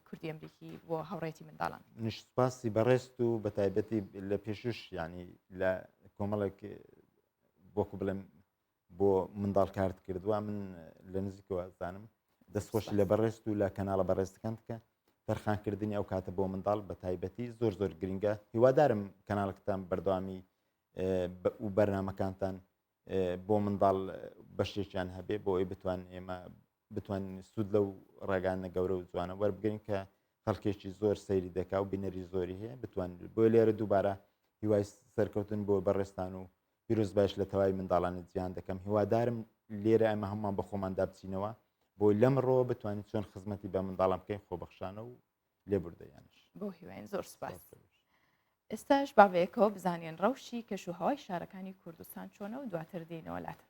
کوردی ئەمریکی بۆ هاوڕێتی منداڵان. نیشتپاسی بەڕێست و بە تایبەتی لە پێشش ینی لە کۆمەڵێک وەکو بڵێم بۆ منداڵ کارت کردووە من لە نزیکەوە زانم دەستخۆشی لە بەڕێست و لە کەناڵە بەڕێستەکان کە تەرخانکردنی ئەو کاتە بۆ منداڵ بە تایبەتی زۆر زۆر گرنگە. هیوادارم کەناڵەکەتان بەردەوامی و بەرنمەکانتان بۆ منداڵ بەشێکیان هەبێ بۆ ئەوی بتوان ئێمە بتوانین سوود لەو ڕێگانە گەورە و جوانە وەربگرین کە خەڵکێکی زۆر سەیری دەکا و بینەری زۆری هەیە بتوان بۆ لێرە دووبارە هیوای سەرکەوتن بۆ بەڕێستان و پیرۆز باش لە تەواوی منداڵانی جیان دەکەم. هیوادارم لێرە ئەمە هەمومان بە خۆماندا بچینەوە بۆی لەمڕۆ بتوانین چۆن خزمەتی بە منداڵم بکەین خۆبەخشانە و لێبوردەیانش. بۆ هیواین زۆر سپاس. ئێستاش باوەیەکەوە بزانین ڕەوشی کەشوهەوای شارەکانی کوردستان چۆنە و دواتر دێنەوە لاتە.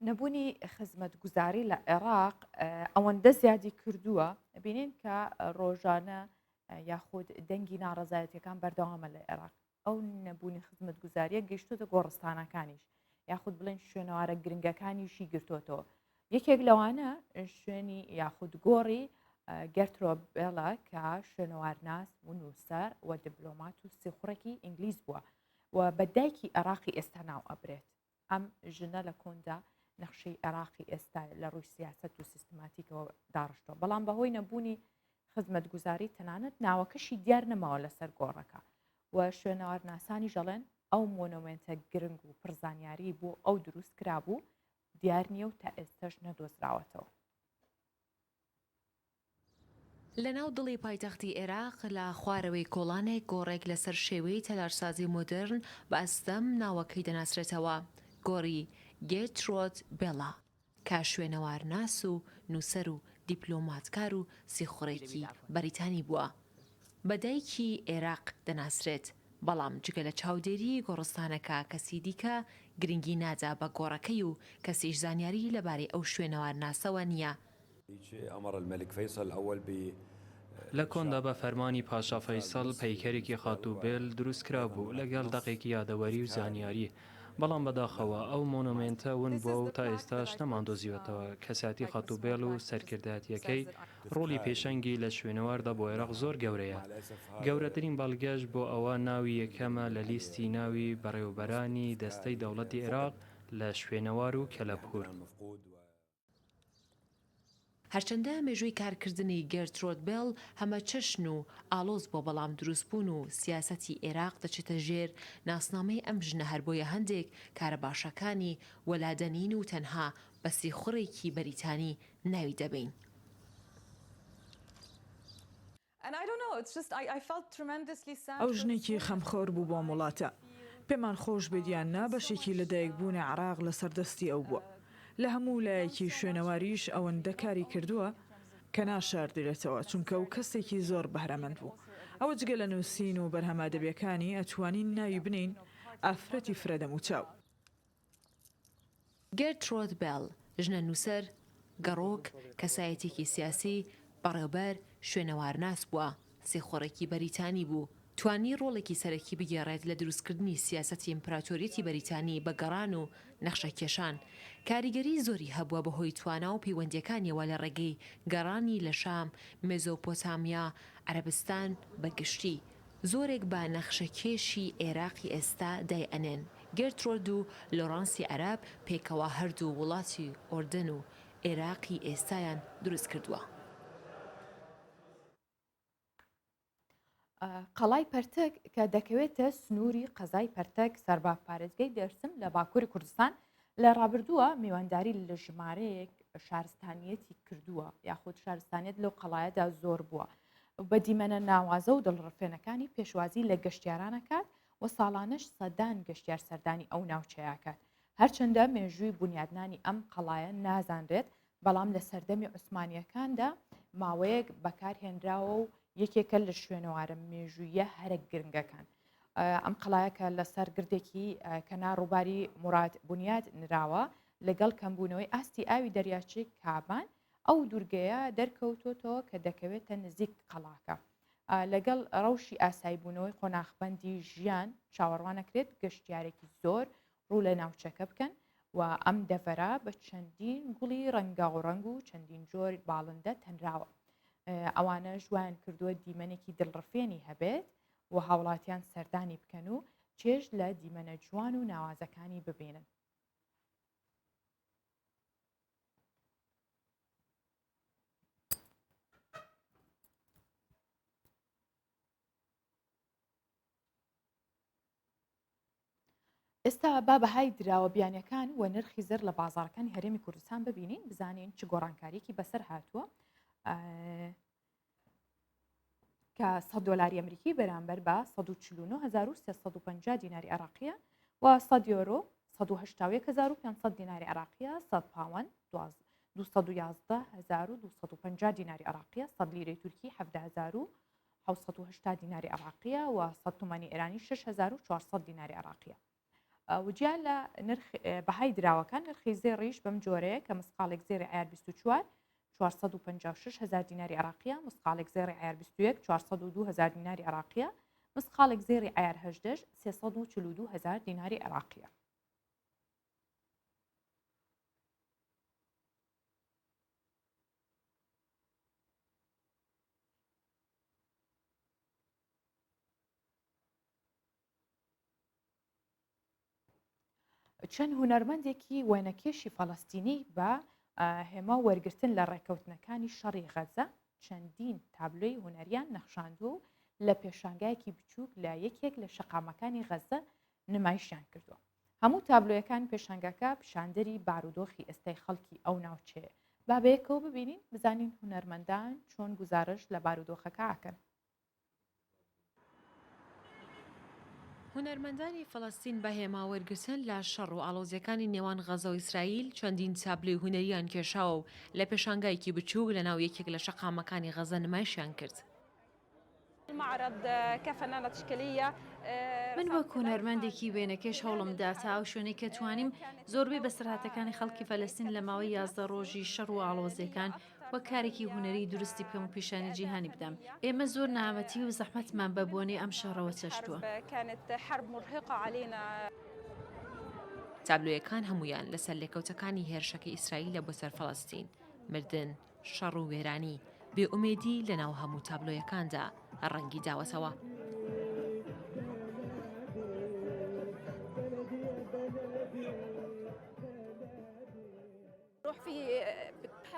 نەبوونی خزمەتگوزاری لە عێراق ئەوەندە زیادی کردووە بینین کە ڕۆژانە یاخود دەنگی ناڕەزایەتیەکان بەردەوامە لە عێراق. ئەو نەبوونی خزمەتگوزاریە گەیشتۆتە گۆڕستانەکانیش یاخود بڵێن شوێنەوارە گرنگەکانیشی گرتوۆتەوە. یەکێک لەوانە شوێنی یاخود گۆڕی گەرترۆبێڵە کە شوێنەوارناس و نووسەر و دیبلۆمات و سێخوڕێکی ئینگلیز بووە و بە دایکی عێراقی ئێستا ناو ئەبرێت. ئەم ژنە لە کۆندا نەخشەی عێراقی ئێستا لە ڕووی سیاست و سیستماتیکەوە داڕشتەوە بەڵام بەهۆی نەبوونی خزمەتگوزاری تەنانەت ناوەکەشی دیار نەماوە لەسەر گۆڕەکە و شوێنەوارناسانی ژەڵێن ئەو مۆنۆمنتە گرنگ و پرزانیاری بۆ ئەو دروست کرابوو دیار نییە و تا ئێستاش نەدۆزراوەتەوە. لەناو دڵی پایتەختی عێراق لە خوارەوەی کۆڵانێک گۆڕێک لەسەر شێوەی تەلارسازی مۆدرن بە ئەستەم ناوەکەی دەناسرێتەوە، گۆڕی گێترۆد بێڵا، کا شوێنەوارناس و نووسەر و دیپلۆماتکار و سیخوڕێکی بەریتانی بووە. بەدایکی عێراق دەناسرێت، بەڵام جگە لە چاودێری گۆڕستانەکە کەسی دیکە گرنگی نادا بە گۆڕەکەی و کەسیش زانیاری لەبارەی ئەو شوێنەوارناسەوە نییە. لە کۆندا بە فەرمانی پاشا فەیسەڵ پەیکەرێکی خاتوبێل دروستکرا بوو لەگەڵ دەقێکی یادەوەری و زانیاری، بەڵام بەداخەوە ئەو مۆنومنتە ون بووە و تا ئێستاش نەماندۆزیوەتەوە. کەساتی خاتوبێل و سەرکردایەتیەکەی ڕۆڵی پێشەنگی لە شوێنەواردا بۆ عێراق زۆر گەورەیە. گەورەترین بەڵگەشت بۆ ئەوە ناوی یەکەمە لە لیستی ناوی بەڕێوەبەرانی دەستەی دەوڵەتی عێراق لە شوێنەوار و کەلەپور. هەرچەندە مێژووی کارکردنی گێرترۆد بێڵ هەمە چەشن و ئالۆز بۆ بەڵام دروستبوون و سیاسەتی عێراق دەچێتە ژێر ناسنامەی ئەم ژنە هەر بۆیە هەندێک کارە باشەکانی وەلادەنین و تەنها بە سیخوڕێکی بەریتانی ناوی دەبین. ئەو ژنێکی خەمخۆر بوو بۆ وڵاتە. پێمان خۆش بێدیان نا بەشێکی لە دایکبوونی عێراق لە سەردەستی ئەو بووە. لە هەموو لایەکی شوێنەواریش ئەوەندە کاری کردووە کە ناشاردرێتەوە، چونکە ئەو کەسێکی زۆر بەهرەمەند بوو. ئەوە جگە لە نووسین و بەرهەمادەبیەکانی ئەتوانین ناوی بنین ئافرەتی فرەدەموچاو. گێرترۆد بێڵ، ژنە نووسەر، گەڕۆک، کەسایەتێکی سیاسی، بەڕێوەبەر، شوێنەوارناس بووە، سێخۆڕێکی بەریتانی بوو. توانی ڕۆڵێکی سەرەکی بگێڕێت لە دروستکردنی سیاسەتی ئیمپراتۆریەتی بەریتانی بە گەڕان و نەخشە کێشان. کاریگەری زۆری هەبووە بەهۆی توانا و پەیوەندیەکانیەوە لە ڕێگەی گەڕانی لە شام، مێزۆپۆتامیا، عەرەبستان بەگشتی. زۆرێک بە نەخشەکێشی عێراقی ئێستا دایئەنێن. گێرترۆد و لۆرانسی عەرەب پێکەوە هەردوو وڵاتی ئۆردن و عێراقی ئێستایان دروست کردووە. قەڵای پەرتەک کە دەکەوێتە سنووری قەزای پەرتەک سەرباف پارێزگای دەرسم لە باکووری کوردستان لە ڕابردووە میوانداری لە ژمارەیەک شارستانیەتی کردووە، یاخود شارستانیت لەو قەڵایەدا زۆر بووە. بە دیمەنە ناوازە و دڵڕفێنەکانی پێشوازی لە گەشتیارانەکات و ساڵانەش سەدان گەشتیار سەردانی ئەو ناوچەیەکات. هەرچەندە مێژووی بنیادنانی ئەم قەڵایە نازانرێت، بەڵام لە سەردەمی عوسمانیەکاندا ماوەیەک بەکارهێنراوە و یەکێکە لە شوێنەوارە مێژوویە هەرە گرنگەکان. ئەم قەڵایەکە لەسەر گردێکی کەنا ڕووباری موراد بنیاد نراوە لەگەڵ کەمبوونەوەی ئاستی ئاوی دەریاچەی کابان ئەو دوورگەیە دەرکەوتۆتەوە کە دەکەوێتە نزیک قەڵاکە. لەگەڵ ڕەوشی ئاسایبوونەوەی قۆناغبەندی ژیان چاوەڕوانەکرێت گەشتیارێکی زۆر ڕوو لە ناوچەکە بکەن و ئەم دەڤەرە بە چەندین گوڵی ڕەنگاوڕەنگ و چەندین جۆر باڵندە تەنراوە. ئەوانە ژوان کردووە دیمەنێکی دڵڕفێنی هەبێت و هاوڵاتیان سەردانی بکەن و چێژ لە دیمەنە جوان و ناوازەکانی ببینن. ئێستا با بەهای دراوە بیانیەکان و نرخی زەر لە بازاڕەکانی هەرێمی کوردستان ببینین، بزانین چ گۆڕانکاریەکی بەسەر هاتووە کە 100 دۆلاری ئەمریکی بەرامبەر بە 149350 دیناری عێراقیە و 100 یۆرۆ 181500 دیناری عێراقیە، 100 پاوەند 211250 دیناری عێراقیە، 100 لیرەی تورکی 17780 دیناری عێراقیە و 100 تومانی ئێرانی 6400 دیناری عێراقیە. وجیان لە بەهای دراوەکان نرخی زێڕیش بەم جۆرەیە کە مسقالێک زێری عیار 24 456,000 دیناری عێراقیە، مسقالێک زێری عیار 21 402,000 دیناری عێراقیە، مسقالێک زێری عیار 18 342,000 دیناری عێراقیە. چەند هونەرمەندێکی وێنەکێشی فەڵەستینی بە هێما وەرگرتن لە ڕێکەوتنەکانی شەڕی غەزە چەندین تابلۆی هونەریان نەخشاندووە و لە پێشانگایەکی بچووک لە یەکێک لە شەقامەکانی غەزە نمایشیان کردووە. هەموو تابلۆیەکان پێشەنگەکە پیشاندەری بارودۆخی ئێستای خەڵکی ئەو ناوچەیە. با بەیەکەوە ببینین بزانین هونەرمەندان چۆن گزارش لە بارودۆخەکە ئاکەن. هونەرمەندانی فەڵەستین بە هێماوەرگرتن لە شەڕ و ئاڵۆزیەکانی نێوان غەزە و ئیسرائیل چەندین چابلۆی هونەریان کێشاوە و لە پێشانگایەکی بچووک لە ناو یەکێک لە شەقامەکانی غەزە نمایشیان کرد. من وەک هونەرمەندێکی وێنەکەش هەوڵمدا تا ئەو شوێنەی کە توانیم زۆربەی بەسەرهاتەکانی خەڵکی فەلەستین لە ماوەی 11 ڕۆژی شەڕ و ئاڵۆزیەکان وەک کارێکی هونەری درستی پێم و پیشانی جیهانی بدەم. ئێمە زۆر نامەتی و زەحمەتمان بە بۆنەی ئەم شەڕەوە چەشتووە. تابلۆیەکان هەمویان لەسەر لێکەوتەکانی هێرشەکە ئیسرائیلە بۆ سەر فەڵەستین، مردن، شەڕ و وێرانی، بێئومێدی لە ناو هەموو تابلۆیەکاندا ڕەنگی داوەتەوە.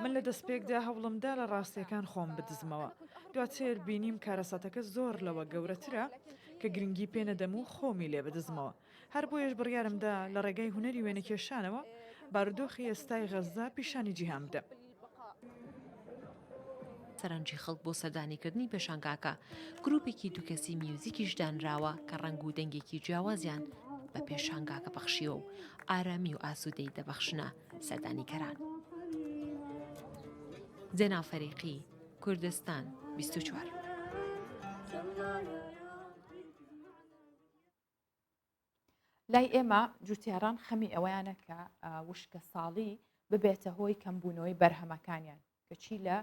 من لە دەستپێکدا هەوڵمدا لە ڕاستیەکان خۆم بدزمەوە. دواتر بینیم کارەساتەکە زۆر لەوە گەورەترە کە گرنگی پێنەدەم و خۆمی لێ بدزمەوە. هەر بۆیەش بڕیارمدا لە ڕێگای هونەری وێنەکێشانەوە بارودۆخی ئێستای غەزە پیشانی جیهان بدەم. سەرنجی خەڵک بۆ سەردانیکردنی پێشانگاکە گروپێکی دووکەسی میوزیکیش دانراوە کە ڕەنگ و دەنگێکی جیاوازیان بە پێشانگاکە بەخشیەوە و ئارامی و ئاسوودەی دەبەخشنە سەردانیکەران. زێنا فەریقی، کوردستان 24. لای ئێمە جوتیاران خەمی ئەوەیانە کە وشکە ساڵی ببێتە هۆی کەمبوونەوەی بەرهەمەکانیان کەچی لە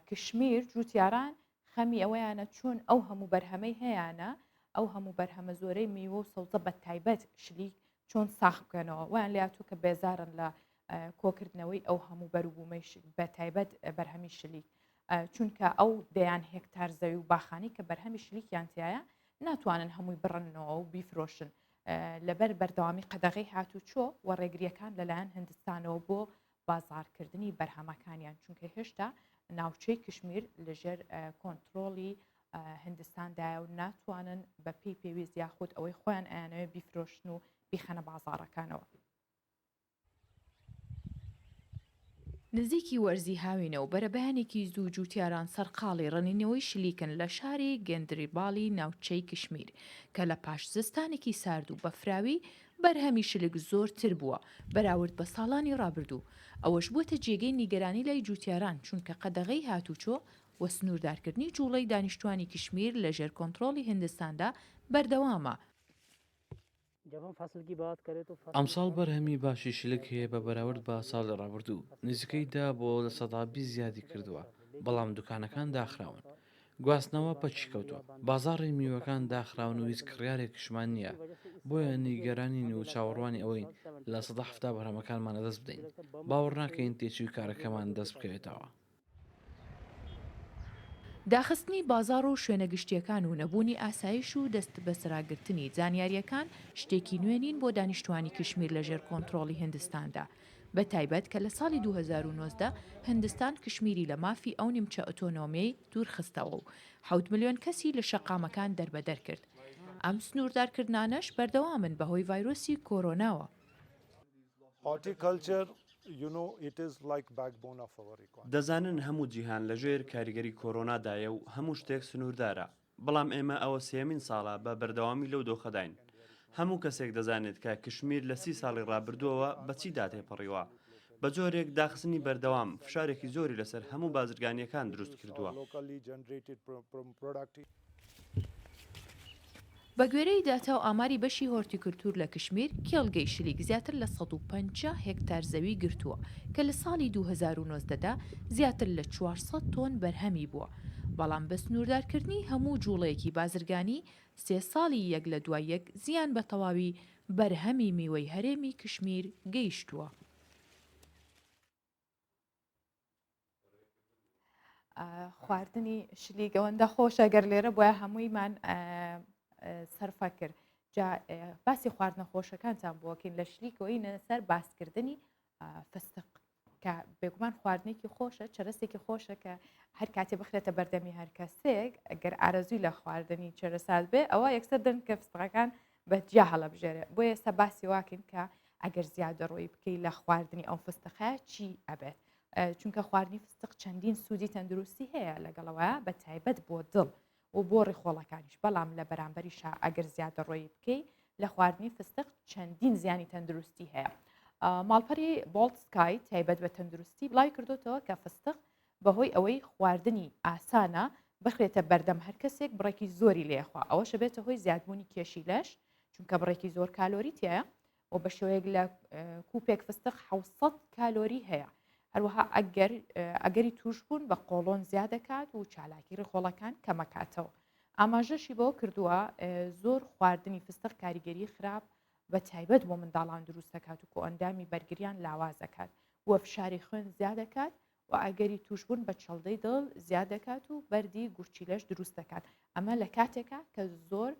کشمیر جوتیاران خەمی ئەوەیانە چۆن ئەو هەموو بەرهەمەی هەیەە ئەو هەموو بەرهەمە زۆرەی میوە و سەوزە بە تایبەت شلیک چۆن ساخ بکەنەوە ویان لاتوو کە بێزارن لە کۆکردنەوەی ئەو هەموو بەروبوومەی بە تایبەت بەرهەمی شلیک چونکە ئەو دەیان هێکتار زەوی و باخانی کە بەرهەمی شلیکیان تایە ناتوانن هەمووی بڕنەوە و بیفرۆشن لەبەر بەردەوامی قەدەغی هاتوچۆ و ڕێگریەکان لەلایەن هندستانەوە بۆ بازارکردنی بەرهەمەکانیان چونکە هێشتا ناوچەی کشمیر لەژێر کۆنتترۆلی هندستاندایە و ناتوانن بە پێی پێویست یاخود ئەوەی خۆیان ئەیانەوە بیفرۆشن و بیخەنە بازارەکانەوە. نزیکی وەرزی هاوینە و بەرەبەیانێکی زوو جوتیاران سەرقاڵی ڕەنینەوەی شلیکن لە شاری گەندریباڵی ناوچەی کشمیر کە لە پاش زستانێکی سارد و بەفراوی بەرهەمی شلک زۆرتر بووە بەراورد بە ساڵانی ڕابردوو. ئەوەش بووە جێگەی نیگەرانی لای جوتیاران چونکە قەدەغەی هاتوچۆ و سنووردارکردنی جوڵەی دانیشتوانی کشمیر لە ژێر کۆنتترۆلی هندستاندا بەردەوامە. ئەمساڵ بەرهەمی باشی شلک هەیە بە بەراورد بە ساڵی ڕابردوو نزیکەیدا بۆ لە سەدابی زیادی کردووە بەڵام دوکانەکان داخراون گواستنەوە پەچی کەوتووە بازاڕی میوەکان داخراون و هیچ کڕیارێک کشمان نییە بۆیە نیگەرانین و چاوەڕوانی ئەوەین لە ١٧ بەرهەمەکانمانە دەست بدەین باوەڕ ناکەین تێچووی کارەکەمان دەست بکەوێتەوە. داخستنی بازار و شوێنە گشتیەکان و نەبوونی ئاسایش و دەست بەسراگرتنی زانیاریەکان شتێکی نوێنین بۆ دانیشتوانی کشمیر لە ژێر کۆنتترۆلی هندستاندا بە تایبەت کە لە ساڵی 2019 هندستان کشمیری لە مافی ئەو نیمچە ئۆتۆنۆمیەی دوورخستەوە و 7 ملیۆن کەسی لە شەقامەکان دەربەدەر کرد. ئەم سنووردارکردانەش بەردەوامن بەهۆی ڤایرۆسی کۆرۆناوە. دەزانن هەموو جیهان لەژێر کاریگەری کۆرۆنادایە و هەموو شتێک سنووردارە بەڵام ئێمە ئەوە سێمین ساڵە بە بەردەوامی لەو دۆخەداین. هەموو کەسێک دەزانێت کە کشمیر لە 30 ساڵی ڕابردووەوە بەچیدا تێپەڕیوە بە جۆرێک داخستنی بەردەوام فشارێکی زۆری لەسەر هەموو بازرگانیەکان دروست کردووە. بە گوێرەی داتا و ئاماری بەشی هۆرتیکولتور لە کشمیر کێڵگەی شلیک زیاتر لە 150 هێکتار زەوی گرتووە کە لە ساڵی 2019دا زیاتر لە 400 تۆن بەرهەمی بووە بەڵام بە سنووردارکردنی هەموو جوڵەیەکی بازرگانی 3 ساڵی یەک لە دوای یەک زیان بە تەواوی بەرهەمی میوەی هەرێمی کشمیر گەیشتووە. خواردنی شلیک ئەوەندە خۆشە گەر لێرە بۆیە هەموویمان سەرفە کرد جا باسی خواردنە خۆشەکانتان بۆکەین لە شلیکەوەی نەسەر باسکردنی فستق کە بێگومان خواردنێکی خۆشە چەرەسێکی خۆشە کە هەر کاتێ بخرێتە بەردەمی هەر کەسێک ئەگەر ئارەزووی لە خواردنی چەرەسات بێ ئەوە یەکسەر دەن کە فستقەکان بەجیا هەڵەبژێرێ بۆ ئێستا باسی واکەین کە ئەگەر زیادە ڕۆی بکەی لە خواردنی ئەو فستقە چی ئەبێت چونکە خواردنی فستق چەندین سوودی تەندروستی هەیە لەگەڵەوە بە تایبەت بۆ دڵ و بۆ ڕێخۆڵەکانیش بەڵام لە بەرامبەریشا ئەگەر زیادە ڕۆی بکەی لە خواردنی فستق چەندین زیانی تەندروستی هەیە ماڵپەری بۆڵت سکای تایبەت بە تەندروستی بڵاوی کردوتەوە کە فستق بەهۆی ئەوەی خواردنی ئاسانە بخرێتە بەردەم هەر کەسێک بڕێکی زۆری لێخوا ئەوەش بێتە هۆی زیادبوونی کێشی لەش چونکە بڕێکی زۆر کالۆری تایە و بە شێوەیەک لە کوپێک فستق 600 کالۆری هەیە هەروەها ئەگەری توش بوون بە قۆڵۆن زیاد دەکات و چالاکی ڕێخۆڵەکان کەمەکاتەوە ئاماژەشی بۆ کردووە زۆر خواردنی فستق کاریگەری خراپ بە تایبەت بۆ منداڵان دروست دەکات و کۆ ئەندامی بەرگریان لاواز دەکات وە فشاری خوێن زیاد دەکات و ئەگەری توشبوون بە چڵدەی دڵ زیاد دەکات و بەردی گورچیلەش دروست دەکات ئەمە لە کاتێکە کە زۆر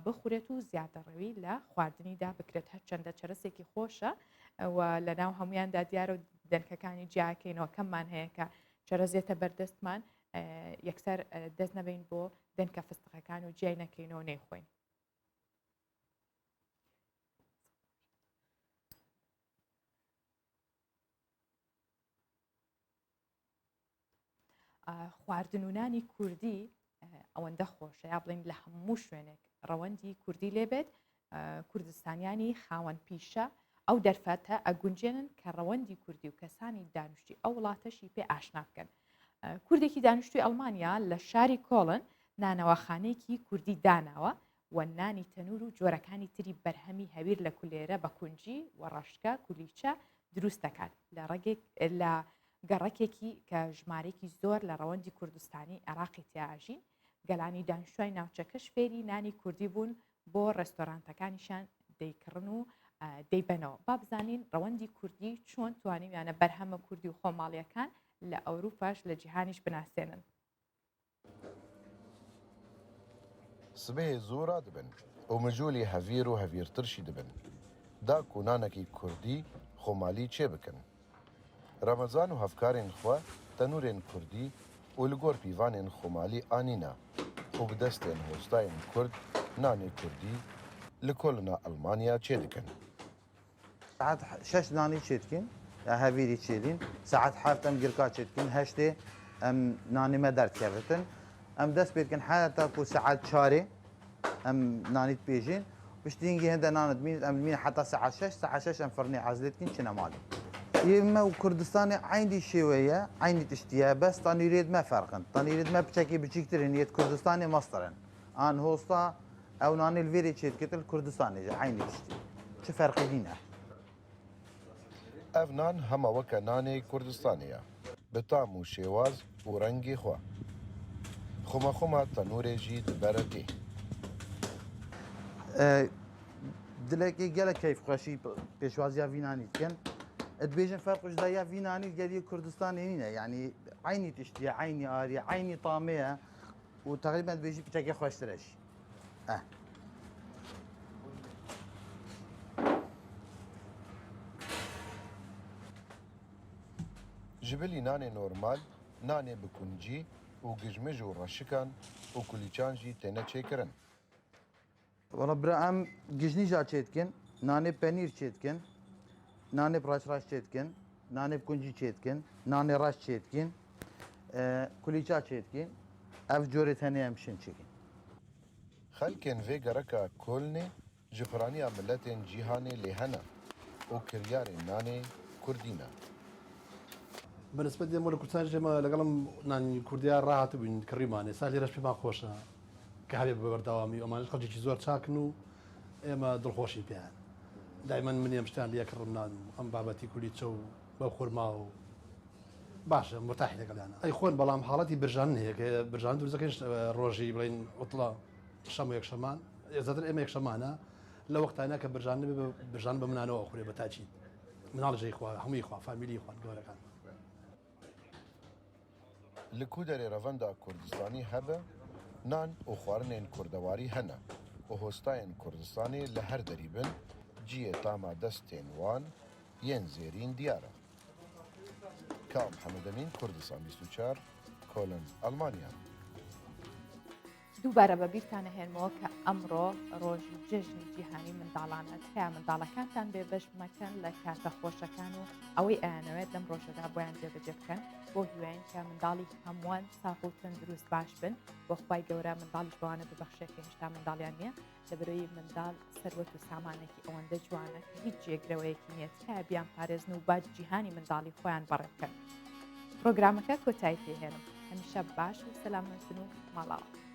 بخورێت و زیادەڕەوی لە خواردنیدا بکرێت هەرچەندە چرەسێکی خۆشە و لە ناو هەمویاندا دیارە و دەنکەکانی جیاکەینەوە کەممان هەیە کە چرەزێتە بەردەستمان یەکسەر دەست نەبین بۆ دەنکە فستقەکان و جیای نەکەینەوە نەیخۆین. خواردنونانی کوردی ئەوەندە خۆشە یا بڵین لە هەموو شوێنێک ڕەوەندی کوردی لێبێت کوردستانیانی خاوەن پیشە ئەو دەرفەتە ئەگونجێنن کە ڕەوەندی کوردی و کەسانی دانیشتی ئەو وڵاتەشی پێ ئاشنا بکەن. کوردێکی دانیشتوی ئەڵمانیا لە شاری کۆڵن نانەوەخانەیەکی کوردی داناوە و نانی تەنور و جۆرەکانی تری بەرهەمی هەویر لە کولێرە بە کونجی و ڕەشکە کولیچە دروست دەکات لە گەڕەکێکی کە ژمارێکی زۆر لە ڕەوەندی کوردستانی عێراقی تیاژین گەلانی دانیشتوای ناوچەکەش فێری نانی کوردی بوون بۆ ڕێستۆرانتەکانیشان دەیکڕن و دەیبەنەوە با بزانین ڕەوەندی کوردی چۆن توانیویانە بەرهەمە کوردی و خۆماڵیەکان لە ئەوروپاش لە جیهانیش بناسێنن. سبەیە زۆرا دەبن ئەو مەجۆلی هەڤیر و هەڤیرترشی دەبن دا کۆنانێکی کوردی خۆمالی چێ بکەن ڕەمەزان و هەفکارێن خوا تەنورێن کوردی و لە گۆر پیوانێن خۆمالی ئانینە و بدەستێن هۆستایên کورد نانê کوردی li kolina Almanya çê dikin. Saet 6 nanî çê dikin ya hevîrî çêdîn saet 7 em girka çê dikin heştê em nanî me derdkevitin em dest pê dikin heta ku saet 4 em nanî dipêjin piştîngî hinde nan dimîn em dimîn heta saet 6 em firnê ezlê dikin çine malê. Me û Kurdistanê aynî şêweye aynî tiştiye bes tanîrêd me ferqin tanîrêd me piçekî biçîktirin yê Kurdistanê masterin an hosta ew nanê li vêrê çê diketin Kurdistanê jî aynî tiştî çi ferqî dîne Ev nan hema weke nanê Kurdistanê ye bi tam û şêwaz û rengê xwe xuma tenûrê jî dibere tê dilekê gelek keyfxweşî pêşwaziya vî nanî dikin dibêjin ferq ji daya vî nanî geliye Kurdistanê nîne yanî aynî tiştiye aynî ariye aynî tamê ye û teqrîben dibêjî piçekê xweştir e jî ji bilî nanê normal nanê bi kuncî û gijmij û reşikan û kulîçan jî têne çêkirin Wala bira em gijnî ja çê dikin nanê penîr çê dikin nanê raş çê dikin nanê kuncî çê dikin nanê reş çê dikin kulîça çê dikin ev corê tenê em şin çêkin Xelkên vê gereka Kolnê ji piraniya milletên cîhanê lê hene û kiryarên nanê Kurdî ne بەنسبەت دێمە لە کوردستان ژێمە لەگەڵم نانی کوردیا ڕاهات بووین کڕیمانێ سا لێرەش پێمان خۆشە کە هەبێ بە بەرداوامی ئەمانش خەڵکێکی زۆر چاکن و ئێمە دڵخۆشی پێیان دایمەن من ئەم شتان لێ کڕم نان ئەم بابەتی کولیچە و بەو خورما و باشە مرتاحی لەگەڵیانە ئەی خۆن بەڵام حاڵەتی برژان هەیە کە برژان دروستەکەش ڕۆژی بڵین وتڵە شەم و یەکشەمان ئێزاتر ئێمە یەکشەمانە لە وەختانە کە برژان بە منانەوە خوێ بە تاچیت مناڵ ژەی خوا هەمووی خوا فامیلی خوان گەورەکان Li ku derê revenda Kurdistanî hebe nan û xwarinên kurdewarî hene û hostayên Kurdistanê li her derî bin ciyê tama destên wan yên zêrîn diyar e Kam Hemedemîn Kurdistan 24 Kolin Almanya دووبارە بە بیرتانە هێنمەوە کە ئەمڕۆ ڕۆژی جژنی جیهانی منداڵانە تکای منداڵەکانتان بێ بەش مەکەن لە کاتە خۆشەکان و ئەوەی ئەیانەوێت لەم ڕۆژەدا بۆیان جێبەجێ بکەن بۆ هیوایین کە منداڵی هەمووان ساق و تەندروست باش بن بۆ خوای گەورە منداڵیش بەوانە ببەخشێکە هێشتا منداڵیان نییە لەبەرەوەی منداڵ سەروەت و سامانێکی ئەوەندە جوانە کە هیچ جێگرەوەیەکی نییە تکایە بیان پارێزن و باج جیهانی منداڵی خۆیان بەڕێ بکەن. پرۆگرامەکە کۆتایی پێهێنم هەمیشە باش و سەلامەتن و ماڵاوە.